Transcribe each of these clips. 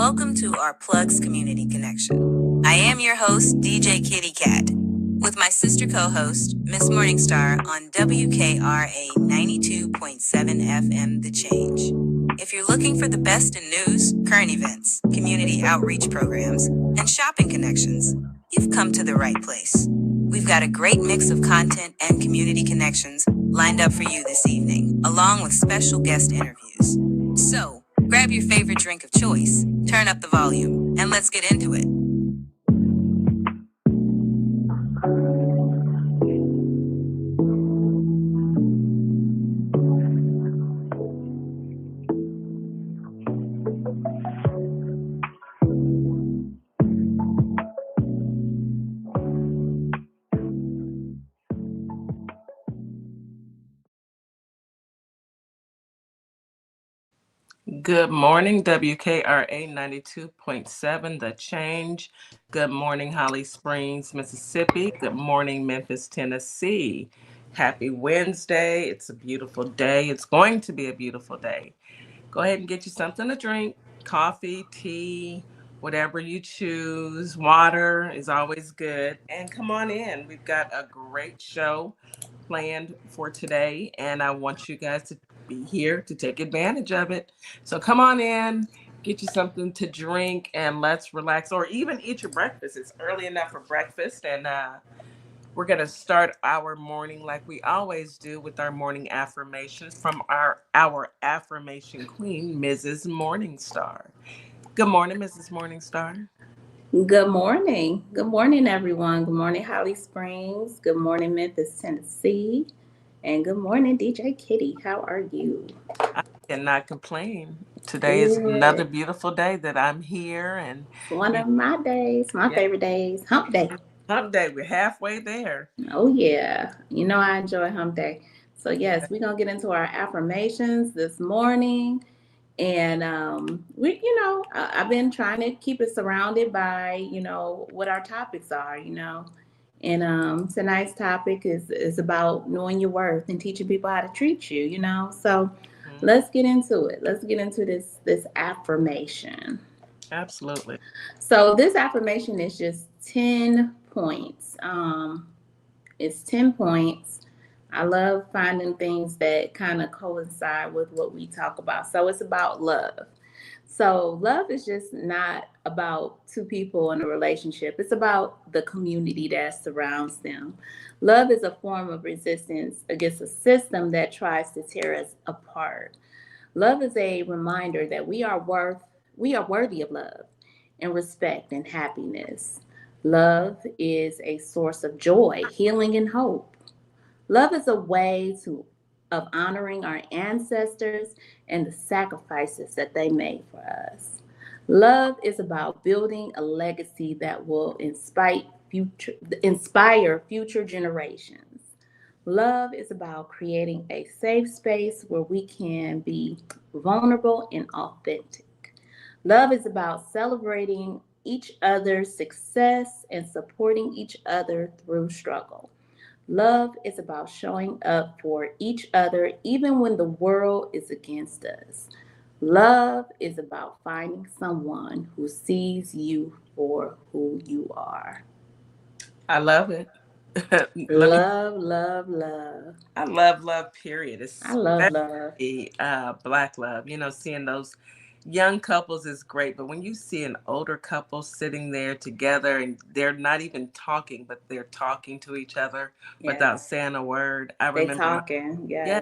Welcome to our Plugs Community Connection. I am your host, DJ Kitty Cat, with my sister co-host, Miss Morningstar, on WKRA 92.7 FM The Change. If you're looking for the best in news, current events, community outreach programs, and shopping connections, you've come to the right place. We've got a great mix of content and community connections lined up for you this evening, along with special guest interviews. So, grab your favorite drink of choice, turn up the volume, and let's get into it. Good morning, WKRA 92.7, The Change. Good morning, Holly Springs, Mississippi. Good morning, Memphis, Tennessee. Happy Wednesday. It's a beautiful day. It's going to be a beautiful day. Go ahead and get you something to drink, coffee, tea, whatever you choose. Water is always good. And come on in. We've got a great show planned for today, and I want you guys to be here to take advantage of it. So come on in, get you something to drink, and let's relax, or even eat your breakfast. It's early enough for breakfast, and we're going to start our morning like we always do with our morning affirmations from our affirmation queen, Mrs. Morningstar. Good morning, Mrs. Morningstar. Good morning. Good morning, everyone. Good morning, Holly Springs. Good morning, Memphis, Tennessee. And good morning, DJ Kitty. How are you? I cannot complain. Today is another beautiful day that I'm here. And it's one of my days, my favorite days, hump day. Hump day. We're halfway there. Oh, yeah. You know I enjoy hump day. So, yes, we're going to get into our affirmations this morning. And I've been trying to keep it surrounded by, what our topics are, And tonight's topic is about knowing your worth and teaching people how to treat you, So let's get into it. Let's get into this affirmation. Absolutely. So this affirmation is just 10 points. It's 10 points. I love finding things that kind of coincide with what we talk about. So it's about love. So love is just not about two people in a relationship. It's about the community that surrounds them. Love is a form of resistance against a system that tries to tear us apart. Love is a reminder that we are worthy of love and respect and happiness. Love is a source of joy, healing, and hope. Love is a way of honoring our ancestors and the sacrifices that they made for us. Love is about building a legacy that will inspire future generations. Love is about creating a safe space where we can be vulnerable and authentic. Love is about celebrating each other's success and supporting each other through struggle. Love is about showing up for each other even when the world is against us. Love is about finding someone who sees you for who you are. I love it. Love. I love love, period. I love love. Black love. Seeing those young couples is great, but when you see an older couple sitting there together and they're not even talking, but they're talking to each other without saying a word. I remember talking, yeah.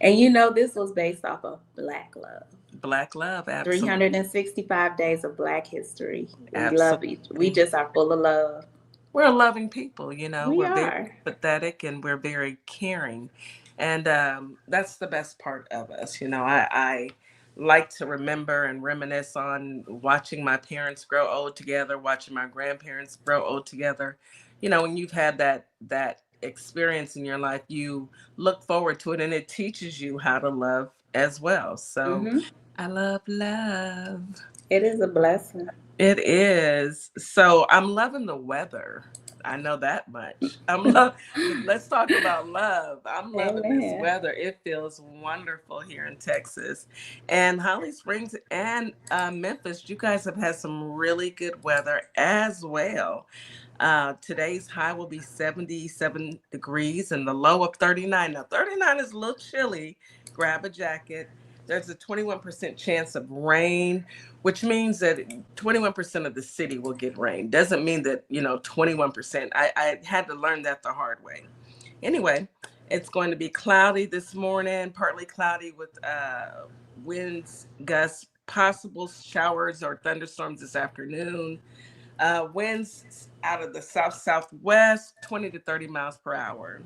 And this was based off of Black love. Black love, absolutely. 365 days of Black history. We love each. We just are full of love. We're loving people, we're are very pathetic and we're very caring. And that's the best part of us. I like to remember and reminisce on watching my parents grow old together, watching my grandparents grow old together. When you've had that experience in your life, you look forward to it and it teaches you how to love as well. So I love love. It is a blessing. It is. So I'm loving the weather I know that much. Let's talk about love. I'm loving this Amen. weather. It feels wonderful here in Texas. And Holly Springs and Memphis, you guys have had some really good weather as well. Today's high will be 77 degrees and the low of 39. Now, 39 is a little chilly. Grab a jacket. There's a 21% chance of rain, which means that 21% of the city will get rain. Doesn't mean that, 21%. I had to learn that the hard way. Anyway, it's going to be cloudy this morning, partly cloudy with winds, gusts, possible showers or thunderstorms this afternoon. Winds out of the south southwest, 20 to 30 miles per hour.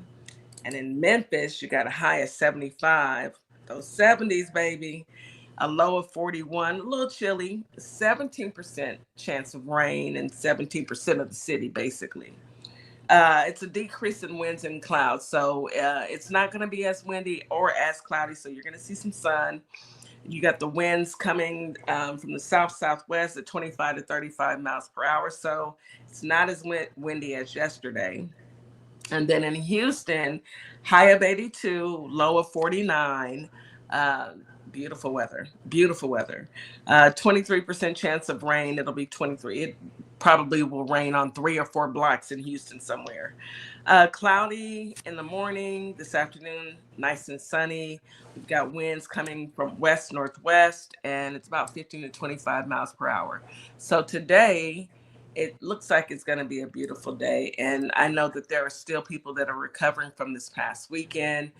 And in Memphis, you got a high of 75. Those 70s, baby. A low of 41, a little chilly, 17% chance of rain, and 17% of the city, basically. It's a decrease in winds and clouds, so it's not going to be as windy or as cloudy, so you're going to see some sun. You got the winds coming from the south southwest at 25 to 35 miles per hour, so it's not as windy as yesterday. And then in Houston, high of 82, low of 49. Uh, Beautiful weather. Beautiful weather. 23% chance of rain. It'll be 23. It probably will rain on 3 or 4 blocks in Houston somewhere. Cloudy in the morning. This afternoon, nice and sunny. We've got winds coming from west northwest, and it's about 15 to 25 miles per hour. So today, it looks like it's going to be a beautiful day. And I know that there are still people that are recovering from this past weekend.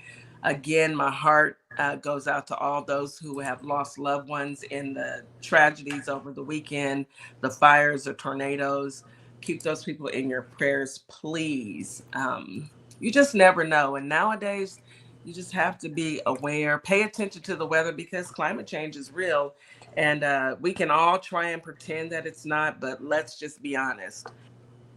Again, my heart goes out to all those who have lost loved ones in the tragedies over the weekend, the fires, the tornadoes. Keep those people in your prayers, please. You just never know. And nowadays, you just have to be aware, pay attention to the weather because climate change is real. And we can all try and pretend that it's not, but let's just be honest.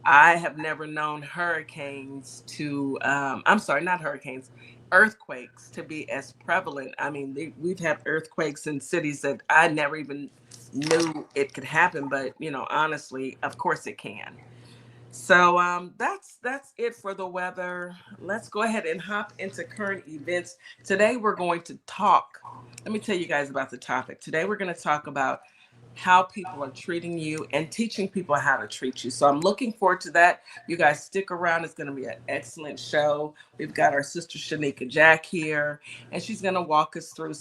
I have never known hurricanes to, I'm sorry, not hurricanes, earthquakes to be as prevalent. I mean, we've had earthquakes in cities that I never even knew it could happen, but honestly, of course it can. So that's it for the weather. Let's go ahead and hop into current events. Today we're going to talk. Let me tell you guys about the topic. Today we're going to talk about how people are treating you and teaching people how to treat you. So I'm looking forward to that. You guys stick around. It's going to be an excellent show. We've got our sister Shanika Jack here, and she's going to walk us through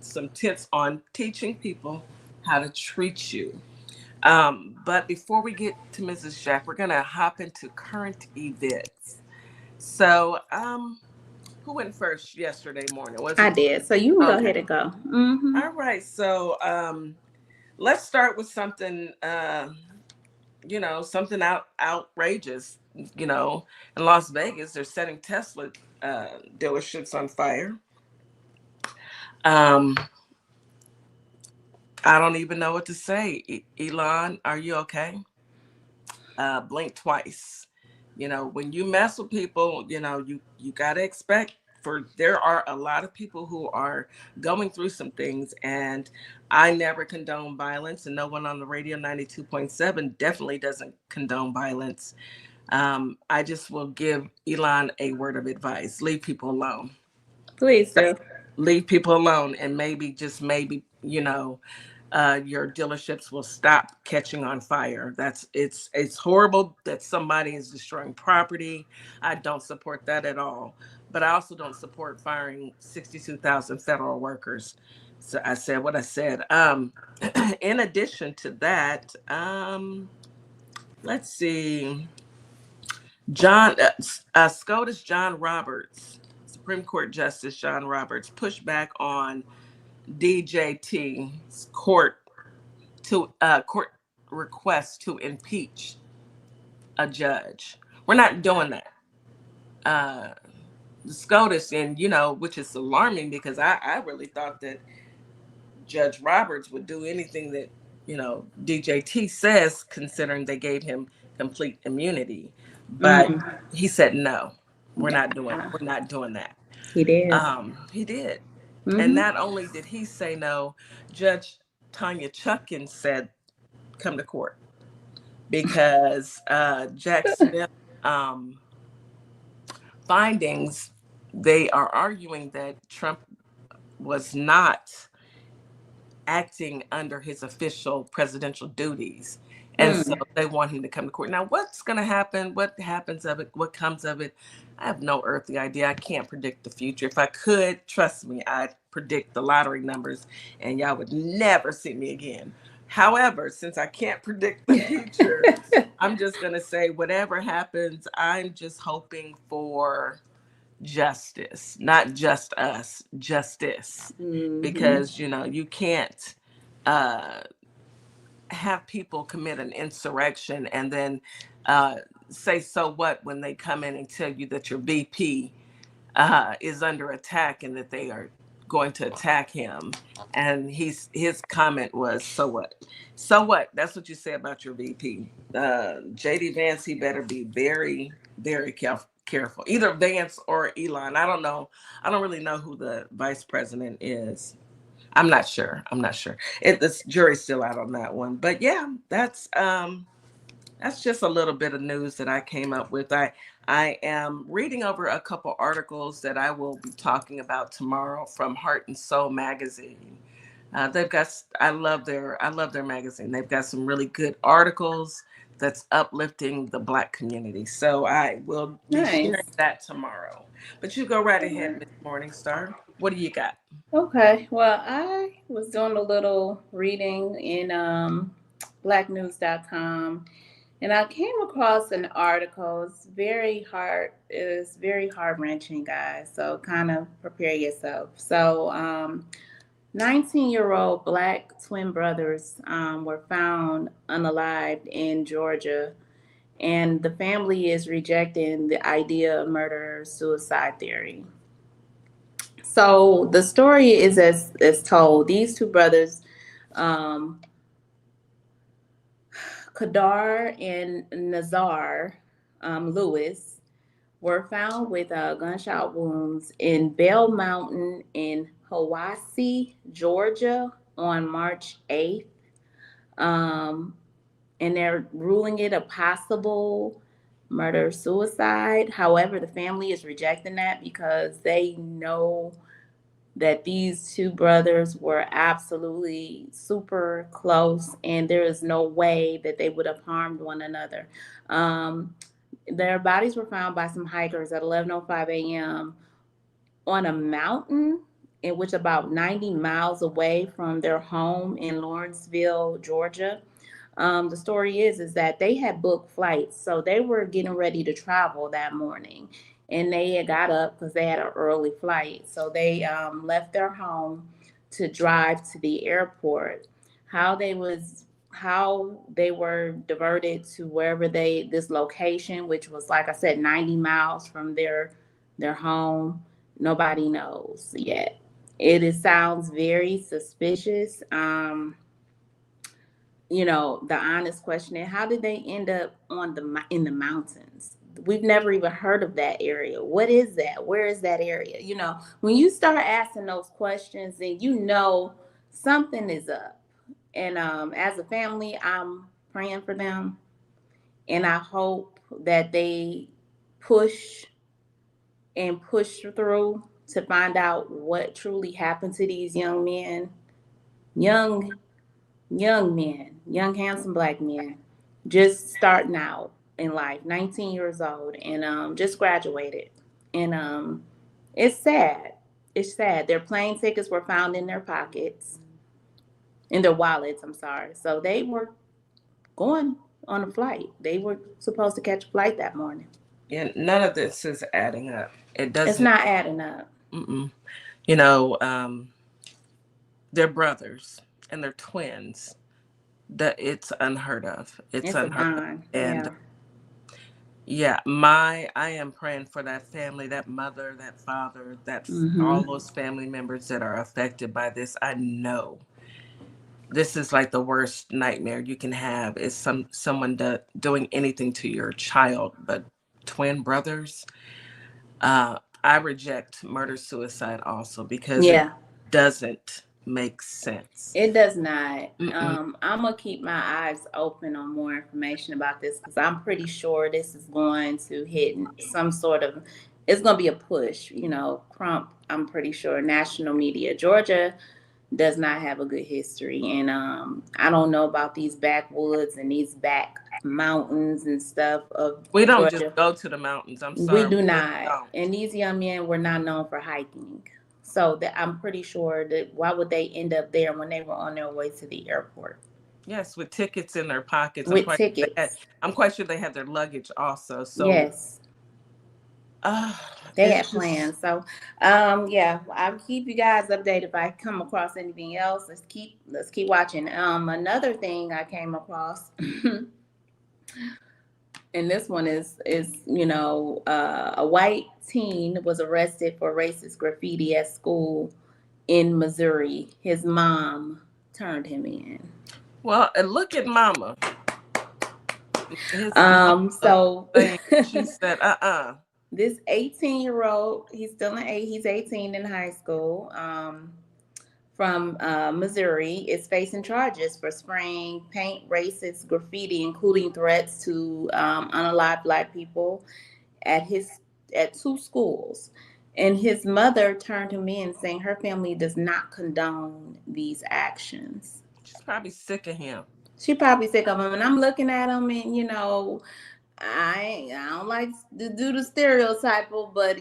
some tips on teaching people how to treat you. But before we get to Mrs. Jack, we're going to hop into current events. So, who went first yesterday morning? Was I it? did. So you can go Okay. ahead and go. Mm-hmm. All right. So, let's start with something, something outrageous. In Las Vegas, they're setting Tesla dealerships on fire. Um, I don't even know what to say. Elon, are you okay? Blink twice. When you mess with people, you got to expect for there are a lot of people who are going through some things, and I never condone violence, and no one on the radio 92.7 definitely doesn't condone violence. I just will give Elon a word of advice: leave people alone. Please do. Leave people alone, and maybe, just maybe, your dealerships will stop catching on fire. It's horrible that somebody is destroying property. I don't support that at all. But I also don't support firing 62,000 federal workers. So I said what I said. In addition to that, let's see. SCOTUS John Roberts, Supreme Court Justice John Roberts, pushed back on DJT's court request to impeach a judge. We're not doing that. The SCOTUS, and which is alarming because I really thought that Judge Roberts would do anything that DJT says, considering they gave him complete immunity. But Mm. he said no, we're Yeah, not doing that. he did. He did. And Mm-hmm. not only did he say no, Judge Tanya Chutkin said come to court because Jack Smith findings, they are arguing that Trump was not acting under his official presidential duties. And so they want him to come to court. Now, what's going to happen? What happens of it? What comes of it? I have no earthly idea. I can't predict the future. If I could, trust me, I'd predict the lottery numbers and y'all would never see me again. However, since I can't predict the future, I'm just going to say whatever happens, I'm just hoping for justice, not just us, justice. Because, you can't have people commit an insurrection and then say, so what, when they come in and tell you that your VP is under attack and that they are going to attack him. And his comment was, so what? So what? That's what you say about your VP. JD Vance, he better be very, very careful. Either Vance or Elon. I don't know. I don't really know who the vice president is. I'm not sure. The jury's still out on that one. But yeah, that's just a little bit of news that I came up with. I am reading over a couple articles that I will be talking about tomorrow from Heart and Soul magazine. I love their magazine. They've got some really good articles that's uplifting the Black community. So I will be sharing that tomorrow. But you go right ahead, Miss Morningstar. What do you got? Okay. Well, I was doing a little reading in blacknews.com, and I came across an article. It's very heart-wrenching, guys. So kind of prepare yourself. So 19-year-old Black twin brothers were found unalived in Georgia, and the family is rejecting the idea of murder-suicide theory. So the story is as told. These two brothers, Kadar and Nazar Lewis, were found with gunshot wounds in Bell Mountain in Hiwassee, Georgia on March 8th. And they're ruling it a possible murder-suicide. However, the family is rejecting that because they know that these two brothers were absolutely super close, and there is no way that they would have harmed one another. Their bodies were found by some hikers at 11:05 a.m. on a mountain, in which about 90 miles away from their home in Lawrenceville, Georgia. The story is that they had booked flights, so they were getting ready to travel that morning, and they had got up because they had an early flight. So they left their home to drive to the airport. How they were diverted to wherever this location, which was, like I said, 90 miles from their home, nobody knows yet. It sounds very suspicious. The honest question is, how did they end up in the mountains? We've never even heard of that area. What is that? Where is that area? When you start asking those questions, then something is up. And as a family, I'm praying for them, and I hope that they push through to find out what truly happened to these young men, young handsome Black men, just starting out in life, 19 years old, and just graduated. And it's sad. It's sad. Their plane tickets were found in their pockets, in their wallets, I'm sorry. So they were going on a flight. They were supposed to catch a flight that morning. Yeah, none of this is adding up. It doesn't. It's not adding up. They're brothers and they're twins. That it's unheard of. It's unheard of. And I am praying for that family, that mother, that father, all those family members that are affected by this. I know this is like the worst nightmare you can have, is someone doing anything to your child. But twin brothers, I reject murder suicide also, because it doesn't make sense. It does not. Mm-mm. I'm gonna keep my eyes open on more information about this because I'm pretty sure this is going to hit some sort of. It's gonna be a push. Crump. I'm pretty sure national media. Georgia does not have a good history, and I don't know about these backwoods and these back mountains and stuff of We don't just Georgia. go to the mountains. I'm We sorry, do we really not. don't. And these young men were not known for hiking. So that I'm pretty sure that why would they end up there when they were on their way to the airport? Yes, with tickets in their pockets. With tickets. I'm quite sure they had their luggage also. So Yes. They had it's just plans. So yeah, I'll keep you guys updated if I come across anything else. Let's keep watching. Another thing I came across and this one is a white teen was arrested for racist graffiti at school in Missouri. His mom turned him in. well, and look at Mama. His mama So she said, this 18-year-old, he's 18 in high school, from Missouri, is facing charges for spraying paint racist graffiti, including threats to unalived Black people at two schools. And his mother turned him in, saying her family does not condone these actions. she's probably sick of him. She probably sick of him, and I'm looking at him, and I don't like to do the stereotype, but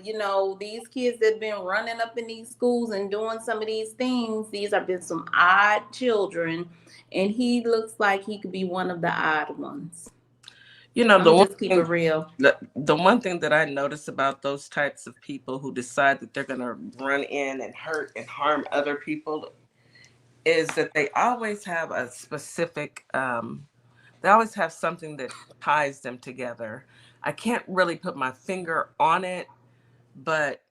these kids that been running up in these schools and doing some of these things, these have been some odd children, and he looks like he could be one of the odd ones. Keep it real. The one thing that I notice about those types of people who decide that they're going to run in and hurt and harm other people is that they always have a specific they always have something that ties them together. I can't really put my finger on it, but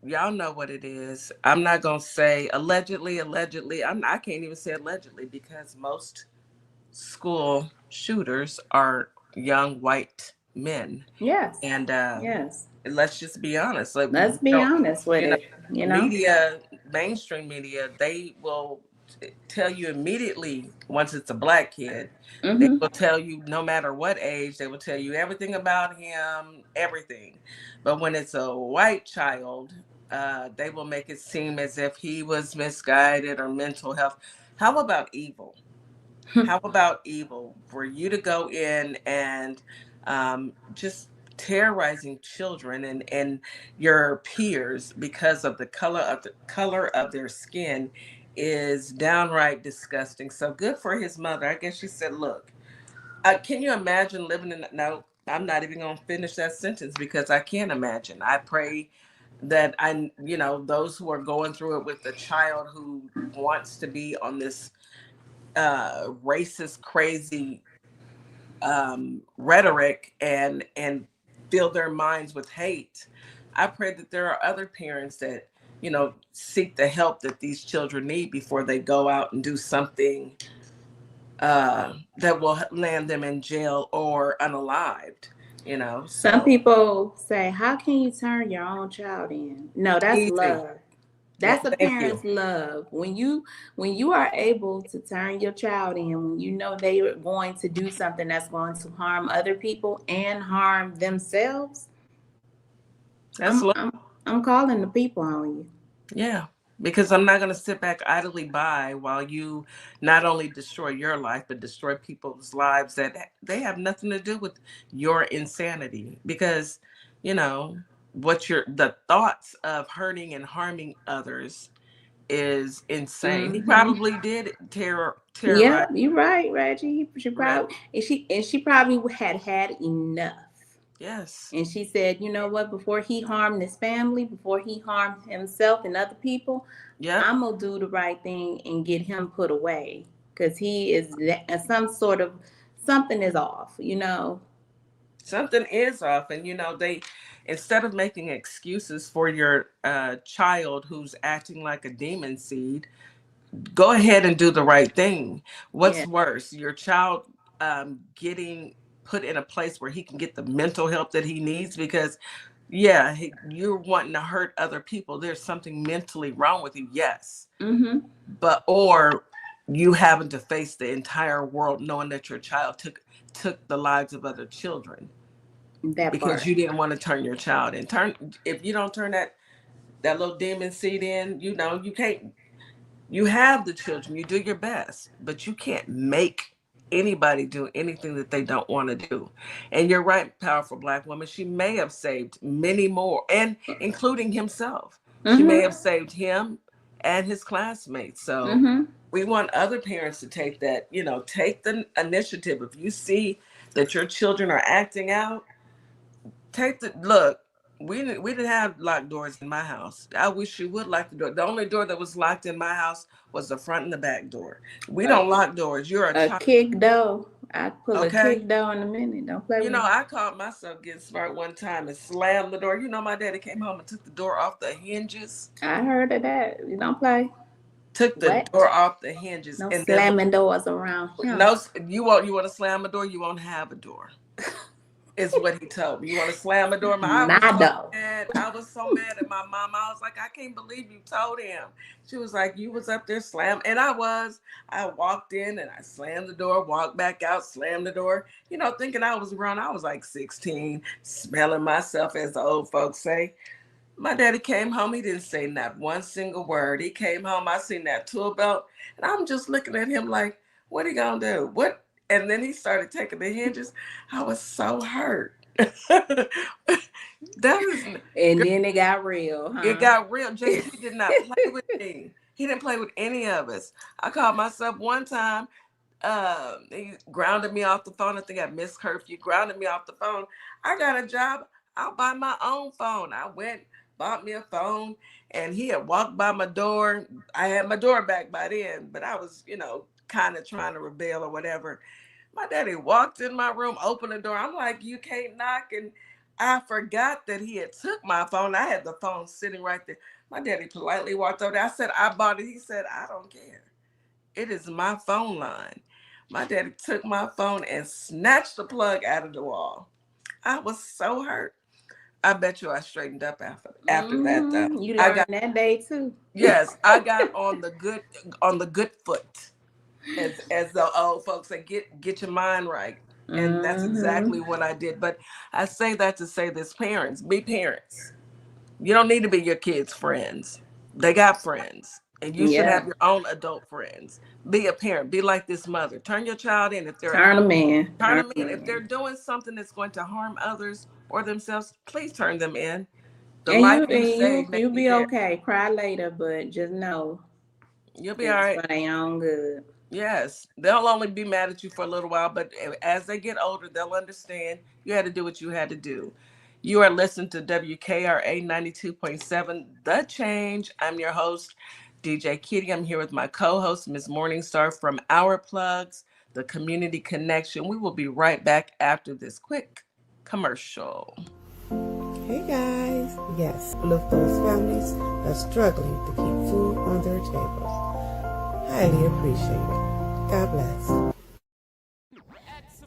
y'all know what it is. I'm not going to say allegedly. I can't even say allegedly because most school shooters are young white men. Yes. And yes. Let's just be honest. Like, let's be honest with it. Media, mainstream media, they will tell you immediately once it's a Black kid. Mm-hmm. They will tell you no matter what age, they will tell you everything about him, everything. But when it's a white child, they will make it seem as if he was misguided or mental health. How about evil? How about evil for you to go in and just terrorizing children and your peers because of the color of their skin is downright disgusting. So good for his mother. I guess she said, look, can you imagine living in no, I'm not even going to finish that sentence because I can't imagine. I pray that those who are going through it with a child who wants to be on this racist, crazy rhetoric and fill their minds with hate. I pray that there are other parents that seek the help that these children need before they go out and do something that will land them in jail or unalived. Some people say, how can you turn your own child in? No, that's easy. Love. That's a parent's love. When you are able to turn your child in, when you know they are going to do something that's going to harm other people and harm themselves, I'm calling the people on you. Yeah, because I'm not going to sit back idly by while you not only destroy your life, but destroy people's lives that they have nothing to do with your insanity. Because, the thoughts of hurting and harming others is insane. Mm-hmm. He probably did terrorize. Yeah, you're right, Reggie. She probably had enough. Yes. And she said, you know what, before he harmed his family, before he harmed himself and other people, I'm going to do the right thing and get him put away. Because he is something is off, Something is off. And, they, instead of making excuses for your child who's acting like a demon seed, go ahead and do the right thing. What's worse, your child getting put in a place where he can get the mental help that he needs? Because Yeah, you're wanting to hurt other people. There's something mentally wrong with you, yes. Mm-hmm. But or you having to face the entire world knowing that your child took the lives of other children That because part. you didn't want to turn your child in. If you don't turn that little demon seed in, you can't. You have the children, you do your best, but you can't make anybody do anything that they don't want to do. And you're right, powerful Black woman. She may have saved many more, and including himself. She may Mm-hmm. have saved him and his classmates. So Mm-hmm. we want other parents to take that, take the initiative. If you see that your children are acting out, take the look. We didn't have locked doors in my house. I wish you would lock the door. The only door that was locked in my house was the front and the back door. We A, don't lock doors. You're a a child, kick door. I pull a okay? kick door in a minute. Don't play with me. I caught myself getting smart one time and slammed the door. My daddy came home and took the door off the hinges. I heard of that. You don't play. Took the What? door off the hinges, No and then slamming doors around him. no, you want to slam a door, you won't have a door. Is what he told me. You want to slam a door? I was so Nada. mad. I was so mad at my mom. I was like, I can't believe you told him. She was like, you was up there slam. And I was. I walked in and I slammed the door, walked back out, slammed the door, thinking I was grown. I was like 16, smelling myself, as the old folks say. My daddy came home. He didn't say not one single word. He came home. I seen that tool belt. And I'm just looking at him like, what are you going to do? What? And then he started taking the hinges. I was so hurt. That was. And then it got real, huh? It got real. JC did not play with me. He didn't play with any of us. I called myself one time. He grounded me off the phone. I think I missed curfew. Grounded me off the phone. I got a job. I'll buy my own phone. I went, bought me a phone, and he had walked by my door. I had my door back by then, but I was, kind of trying to rebel or whatever. My daddy walked in my room, opened the door. I'm like, you can't knock. And I forgot that he had took my phone. I had the phone sitting right there. My daddy politely walked over there. I said, I bought it. He said, I don't care. It is my phone line. My daddy took my phone and snatched the plug out of the wall. I was so hurt. I bet you I straightened up after that though. You learned that day too. Yes, I got on the good foot. As the old folks say, get your mind right. And that's exactly what I did. But I say that to say this, parents, be parents. You don't need to be your kids' friends. They got friends. And you should have your own adult friends. Be a parent. Be like this mother. Turn your child in if they're turn them in. Turn them in. If they're doing something that's going to harm others or themselves, please turn them in. The life you save, you'll be okay. Cry later, but just know you'll be all right. For their own good. Yes, they'll only be mad at you for a little while, but as they get older, they'll understand you had to do what you had to do. You are listening to WKRA 92.7, The Change. I'm your host, DJ Kitty. I'm here with my co-host, Ms. Morningstar from Our Plugs, the Community Connection. We will be right back after this quick commercial. Hey guys, yes, lift those families that are struggling to keep food on their tables. Highly appreciate it. God bless.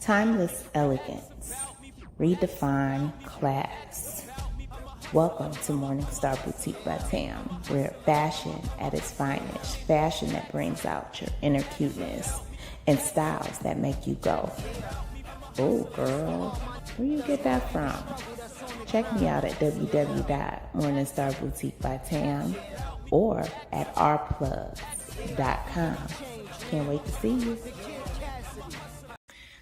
Timeless elegance. Redefine class. Welcome to Morningstar Boutique by Tam, where fashion at its finest, fashion that brings out your inner cuteness, and styles that make you go, oh girl, where you get that from? Check me out at www.morningstarboutiquebytam or at ourplugsllc.com. Can't wait to see you.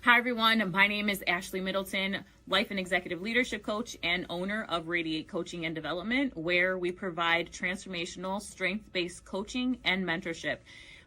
Hi everyone, my name is Ashley Middleton, life and executive leadership coach and owner of Radiate Coaching and Development, where we provide transformational strength-based coaching and mentorship.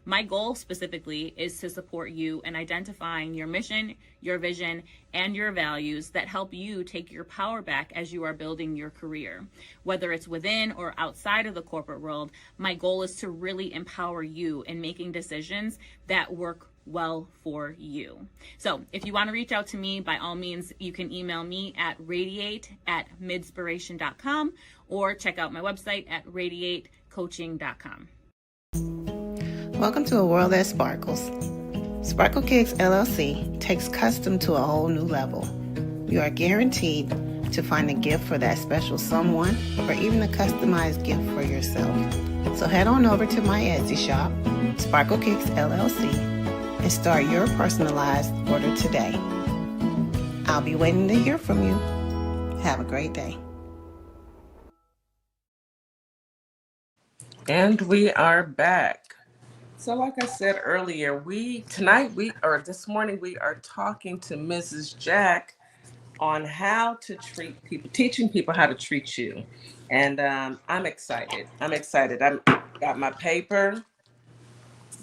My goal specifically is to support you in identifying your mission, your vision, and your values that help you take your power back as you are building your career. Whether it's within or outside of the corporate world, my goal is to really empower you in making decisions that work well for you. So if you want to reach out to me, by all means, you can email me at radiate@midspiration.com or check out my website at radiatecoaching.com. Welcome to a world that sparkles. Sparkle Cakes LLC takes custom to a whole new level. You are guaranteed to find a gift for that special someone, or even a customized gift for yourself. So head on over to my Etsy shop, Sparkle Cakes LLC, and start your personalized order today. I'll be waiting to hear from you. Have a great day. And we are back. So like I said earlier, this morning we are talking to Mrs. Jack on how to treat people, teaching people how to treat you. And I'm excited. I'm got my paper,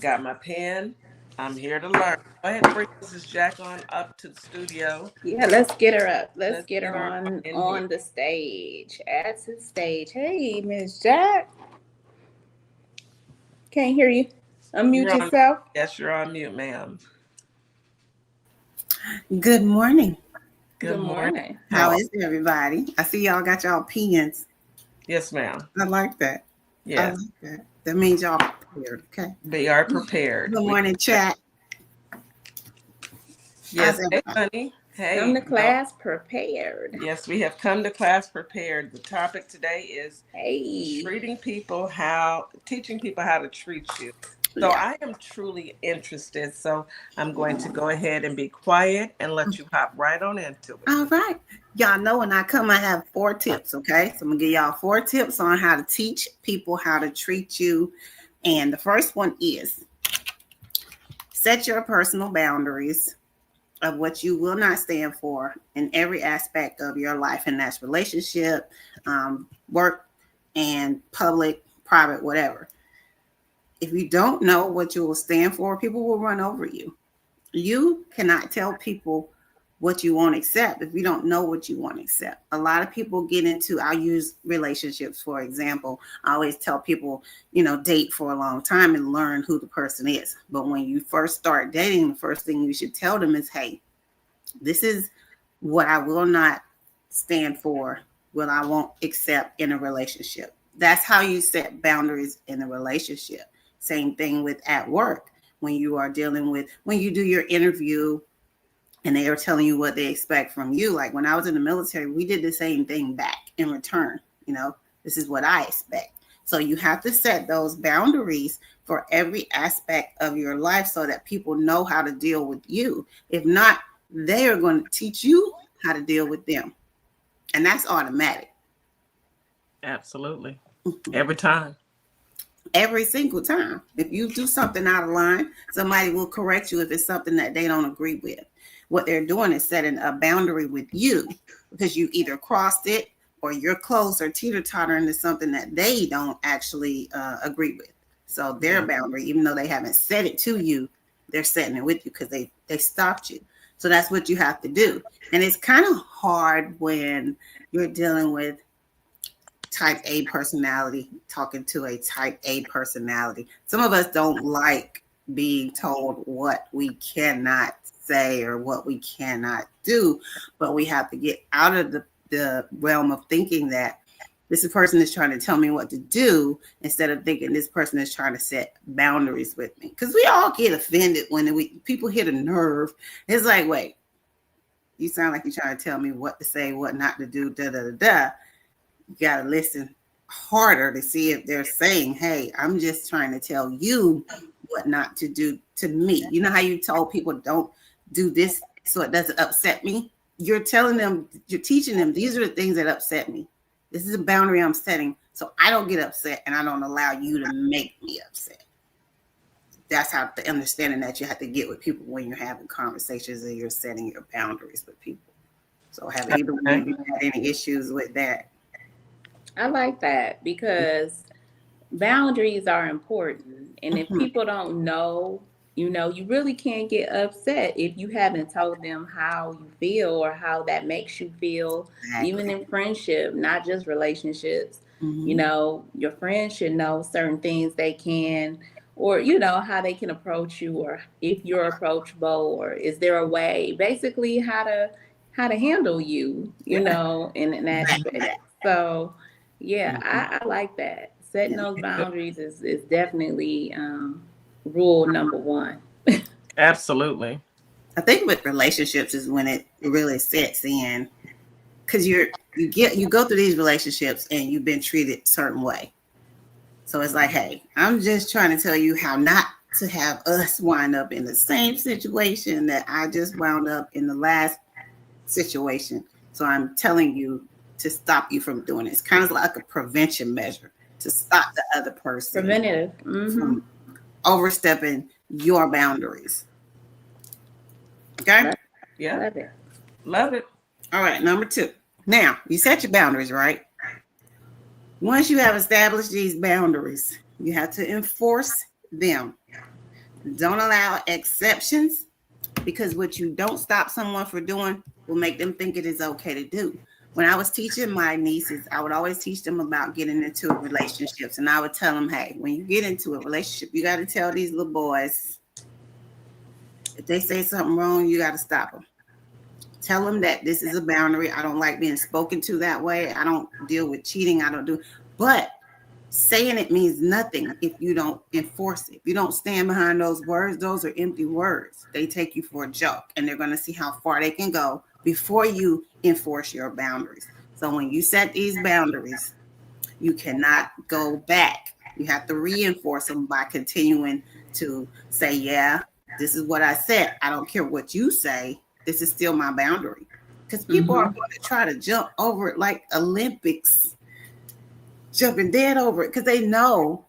got my pen. I'm here to learn. Go ahead and bring Mrs. Jack on up to the studio. Yeah, let's get her up. Let's get her on on the stage. Add to the stage. Hey, Miss Jack. Can't hear you. Unmute yourself. Yes, you're on mute, ma'am. Good morning. Good morning. How is everybody? I see y'all got y'all pens. Yes, ma'am. I like that. Yes. I like that. That means y'all prepared, okay? We are prepared. Good morning, chat. Yes, hey, honey. Hey. Come to class prepared. Yes, we have come to class prepared. The topic today is teaching people how to treat you. So I am truly interested. So I'm going to go ahead and be quiet and let you hop right on into it. All right. Y'all know when I come, I have 4 tips, okay? So I'm going to give y'all 4 tips on how to teach people how to treat you. And the first one is set your personal boundaries of what you will not stand for in every aspect of your life. And that's relationship, work, and public, private, whatever. If you don't know what you will stand for, people will run over you. You cannot tell people what you won't accept if you don't know what you won't accept. A lot of people get into, I'll use relationships, for example. I always tell people, date for a long time and learn who the person is. But when you first start dating, the first thing you should tell them is, hey, this is what I will not stand for, what I won't accept in a relationship. That's how you set boundaries in a relationship. Same thing with at work. When you are dealing with, when you do your interview and they are telling you what they expect from you. Like when I was in the military, we did the same thing back in return. This is what I expect. So you have to set those boundaries for every aspect of your life so that people know how to deal with you. If not, they are going to teach you how to deal with them. And that's automatic. Absolutely. Every time. Every single time. If you do something out of line, somebody will correct you if it's something that they don't agree with. What they're doing is setting a boundary with you because you either crossed it or you're close or teeter-totter into something that they don't actually agree with. So their boundary, even though they haven't said it to you, they're setting it with you because they stopped you. So that's what you have to do. And it's kind of hard when you're dealing with type A personality, talking to a type A personality. Some of us don't like being told what we cannot say or what we cannot do, but we have to get out of the realm of thinking that this person is trying to tell me what to do instead of thinking this person is trying to set boundaries with me. Because we all get offended when people hit a nerve. It's like, wait, you sound like you're trying to tell me what to say, what not to do, da-da-da-da. You got to listen harder to see if they're saying, hey, I'm just trying to tell you what not to do to me. You know how you told people don't do this so it doesn't upset me? You're telling them, you're teaching them, these are the things that upset me. This is a boundary I'm setting so I don't get upset and I don't allow you to make me upset. That's how the understanding that you have to get with people when you're having conversations and you're setting your boundaries with people. So have either one of you had any issues with that? I like that because boundaries are important. And if people don't know, you really can't get upset if you haven't told them how you feel or how that makes you feel, even in friendship, not just relationships. Your friends should know certain things they can, or, how they can approach you, or if you're approachable, or is there a way, basically how to handle you, in an aspect. So I like that. Setting those boundaries is definitely rule number 1. Absolutely. I think with relationships is when it really sets in. because you go through these relationships and you've been treated a certain way. So it's like, hey, I'm just trying to tell you how not to have us wind up in the same situation that I just wound up in the last situation. So I'm telling you to stop you from doing it. It's kind of like a prevention measure to stop the other person Preventative. from overstepping your boundaries. Okay? Yeah. Love it. Love it. All right, number 2. Now, you set your boundaries, right? Once you have established these boundaries, you have to enforce them. Don't allow exceptions, because what you don't stop someone for doing will make them think it is okay to do. When I was teaching my nieces, I would always teach them about getting into relationships. And I would tell them, hey, when you get into a relationship, you got to tell these little boys, if they say something wrong, you got to stop them. Tell them that this is a boundary. I don't like being spoken to that way. I don't deal with cheating. I don't do. But saying it means nothing if you don't enforce it. If you don't stand behind those words, those are empty words. They take you for a joke, and they're going to see how far they can go before you enforce your boundaries. So when you set these boundaries, you cannot go back. You have to reinforce them by continuing to say, yeah, this is what I said. I don't care what you say. This is still my boundary. Because people are going to try to jump over it like Olympics, jumping dead over it, because they know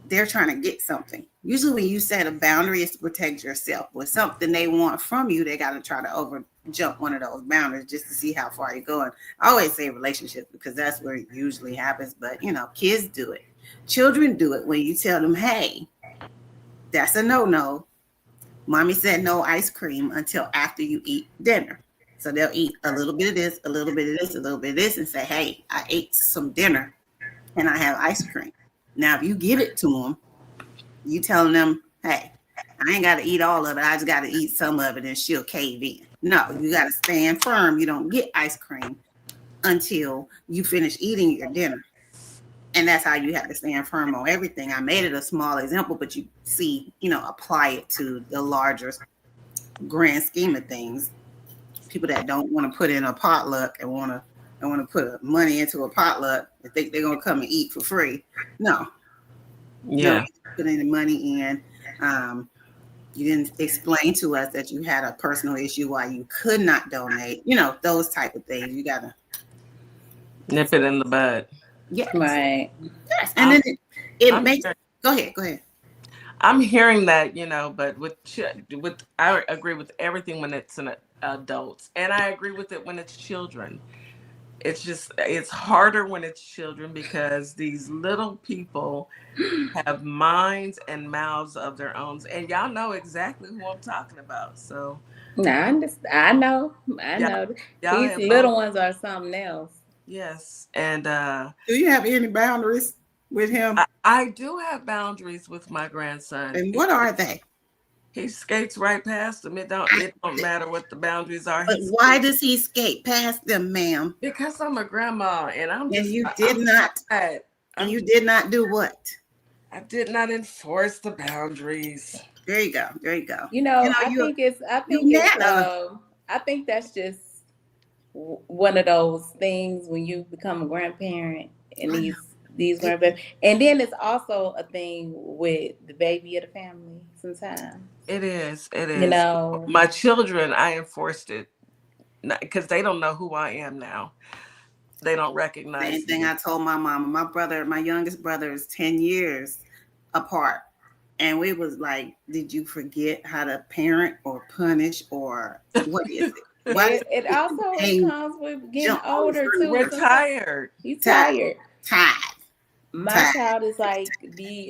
they're trying to get something. Usually when you set a boundary, it's to protect yourself. With something they want from you, they got to try to over jump one of those boundaries just to see how far you're going. I always say relationships because that's where it usually happens. But, kids do it. Children do it when you tell them, hey, that's a no-no. Mommy said no ice cream until after you eat dinner. So they'll eat a little bit of this, a little bit of this, a little bit of this, and say, hey, I ate some dinner and I have ice cream. Now, if you give it to them, you telling them, hey, I ain't got to eat all of it. I just got to eat some of it and she'll cave in. No, you got to stand firm. You don't get ice cream until you finish eating your dinner. And that's how you have to stand firm on everything. I made it a small example, but you see, apply it to the larger grand scheme of things. People that don't want to put in a potluck and want to put money into a potluck and think they're going to come and eat for free. No. Yeah. Put any money in. You didn't explain to us that you had a personal issue why you could not donate. Those type of things. You got to nip it in the bud. Yes. Right. Yes. And then it makes. Go ahead. I'm hearing that, but with I agree with everything when it's an adults, and I agree with it when it's children. It's harder when it's children because these little people have minds and mouths of their own, and y'all know exactly who I'm talking about. So I know. These little ones are something else. Yes. And do you have any boundaries with him? I do have boundaries with my grandson. And what are they? He skates right past them. It don't matter what the boundaries are. But why does he skate past them, ma'am? Because I'm a grandma and I'm just. And you did not. And you did not do what? I did not enforce the boundaries. There you go. I think that's just one of those things when you become a grandparent and these grandparents. And then it's also a thing with the baby of the family sometimes. It is. My children, I enforced it because they don't know who I am now. They don't recognize Same thing I told my mama. My youngest brother is 10 years apart. And we was like, did you forget how to parent or punish or what is it? It also comes with getting older too. We're tired. He's tired. My Tired. child is like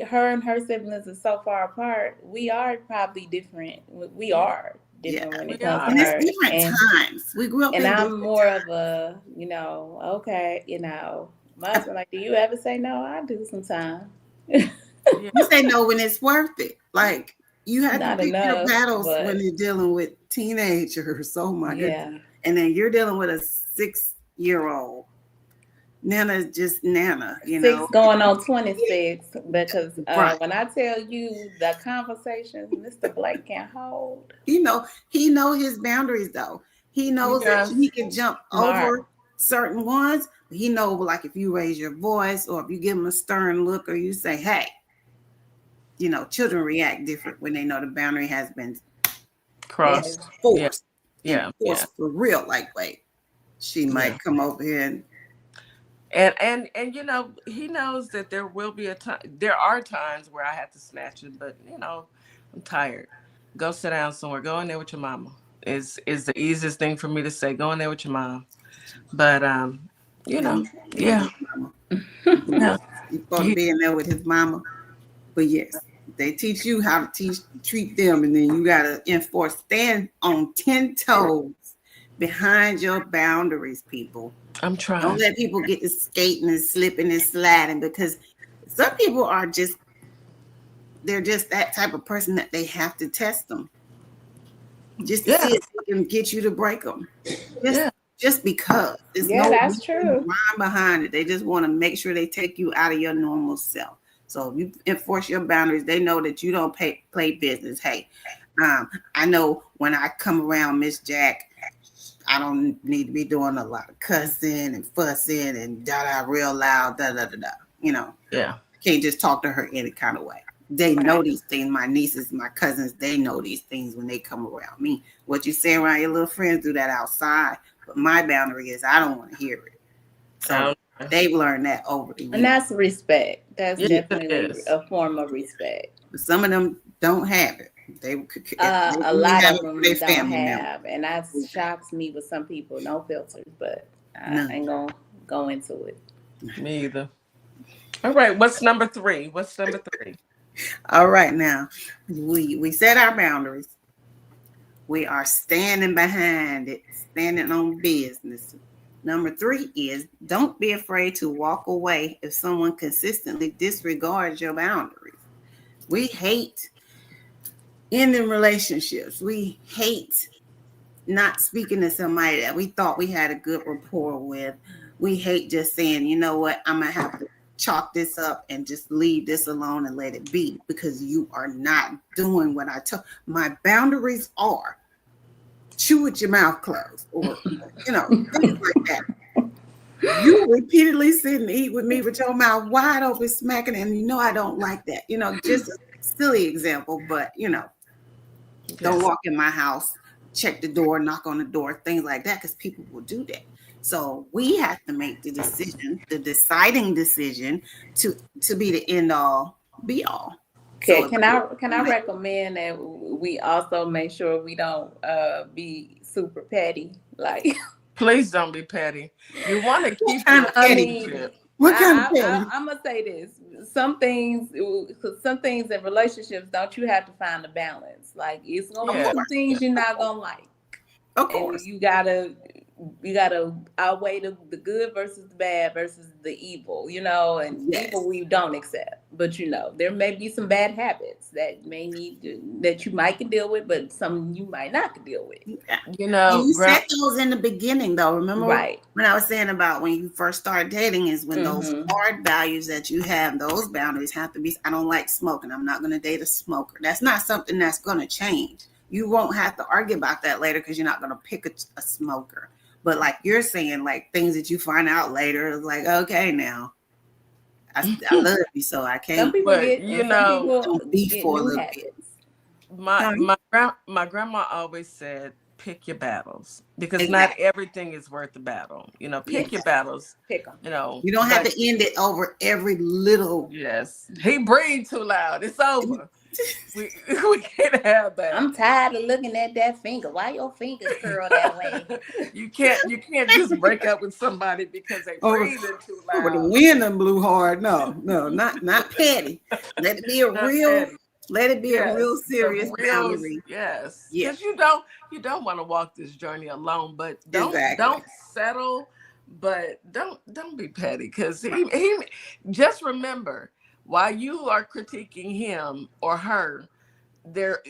her and her siblings are so far apart. We are probably different. We are different when it comes to her. It's different times. We grew up and I'm more of a, okay, my husband like, do you ever say no? I do sometimes. You say no when it's worth it. Like you have to pick your battles when you're dealing with teenagers. Oh my goodness. And then you're dealing with a 6-year-old. Nana's just Nana, 6 going on 26 because when I tell you the conversations Mr. Blake can hold. He know his boundaries though. He knows that he can jump over certain ones. He know, like, if you raise your voice or if you give him a stern look or you say, hey, you know, children react different when they know the boundary has been Crossed. enforced. Yeah. Enforced for real. Like, wait, she might come over here and you know, he knows that there will be a time. There are times where I have to snatch him, but you know, I'm tired. Go sit down somewhere. Go in there with your mama. Is the easiest thing for me to say. Go in there with your mom. But you know, yeah. He's supposed to be in there with his mama. But yes, they teach you how to treat them, and then you gotta enforce. Stand on 10 toes behind your boundaries, people. I'm trying. Don't let people get to skating and slipping and sliding, because some people are just, they're just that type of person that they have to test them. Just to see if they can get you to break them. Just because. There's no that's true. mind behind it. They just want to make sure they take you out of your normal self. So if you enforce your boundaries, they know that you don't play business. Hey, I know when I come around Miss Jack, I don't need to be doing a lot of cussing and fussing and da-da real loud, da-da-da-da. You know? Yeah. Can't just talk to her any kind of way. They know these things. My nieces, my cousins, they know these things when they come around me. What you say around your little friends, do that outside. But my boundary is I don't want to hear it. So they've learned that over the years. And that's respect. That's definitely a form of respect. But some of them don't have it. They a lot of them don't have, and that shocks me with some people. No filters, but I ain't gonna go into it. Me either. All right, what's number 3? All right, now we set our boundaries. We are standing behind it, standing on business. Number 3 is don't be afraid to walk away if someone consistently disregards your boundaries. We hate ending relationships. We hate not speaking to somebody that we thought we had a good rapport with. We hate just saying, you know what, I'm going to have to chalk this up and just leave this alone and let it be, because you are not doing what I told. My boundaries are chew with your mouth closed, or, you know, things like that. You repeatedly sit and eat with me with your mouth wide open, smacking, and you know I don't like that. You know, just a silly example, but, you know, don't walk in my house, check the door, knock on the door, things like that, because people will do that. So we have to make the decision, the deciding decision to be the end all be all. Okay, so can I recommend that we also make sure we don't be super petty? Like, please don't be petty. You want to keep your petty. What kind of petty? I'm gonna say this. Some things in relationships, don't you have to find a balance? Like, it's gonna be some things you're not gonna like. Of course, and you gotta outweigh the good versus the bad versus the evil, you know, and evil we don't accept. But you know, there may be some bad habits that that you might can deal with, but some you might not can deal with. You know, you set those in the beginning, though. Remember, when I was saying about when you first start dating is when those hard values that you have, those boundaries have to be. I don't like smoking. I'm not going to date a smoker. That's not something that's going to change. You won't have to argue about that later because you're not going to pick a smoker. But like you're saying, like things that you find out later, it's like, okay, now I love you, so I can't. Some people get, you know, don't beef for a little bit. My grandma always said, pick your battles, because not everything is worth the battle. You know, pick your battles. Pick them. You know, you don't have to end it over every little. Yes, he breathed too loud. It's over. we can't have that. I'm tired of looking at that finger. Why your fingers curl that way? You can't just break up with somebody because they breathing too loud. Or the wind and blew hard. No, not petty. Let it be a real. Petty. Let it be a real serious boundary. Yes, because you don't want to walk this journey alone. But don't settle. But don't be petty, because he just remember, while you are critiquing him or her, they're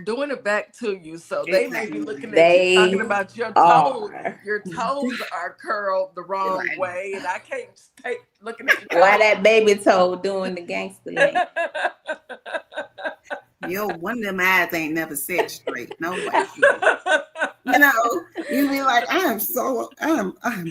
doing it back to you. So they may be looking at you talking about your toes. Your toes are curled the wrong way, and I can't take looking at you. Why that baby toe doing the gangster thing? Yo, one of them eyes ain't never set straight. No way. You know, you be like, I'm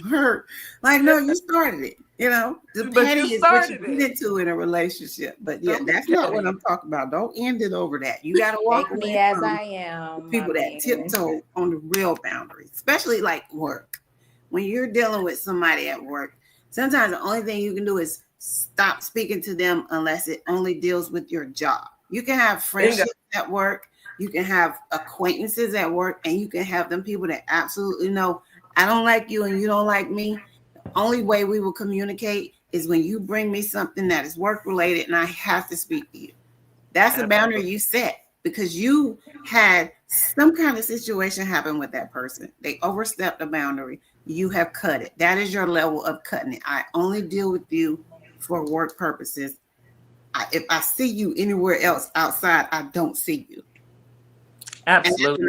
hurt. Like, no, you started it. You know, the But petty you is what you started get it. into in a relationship. But yeah, Don't be that's not what petty. I'm talking about. Don't end it over that. You got to walk Take me away as from I am. people that tiptoe on the real boundaries, especially like work. When you're dealing with somebody at work, sometimes the only thing you can do is stop speaking to them unless it only deals with your job. You can have friendships at work, you can have acquaintances at work, and you can have them people that absolutely know, I don't like you and you don't like me. The only way we will communicate is when you bring me something that is work related and I have to speak to you. That's the boundary you set because you had some kind of situation happen with that person. They overstepped the boundary. You have cut it. That is your level of cutting it. I only deal with you for work purposes. If I see you anywhere else outside, I don't see you. Absolutely.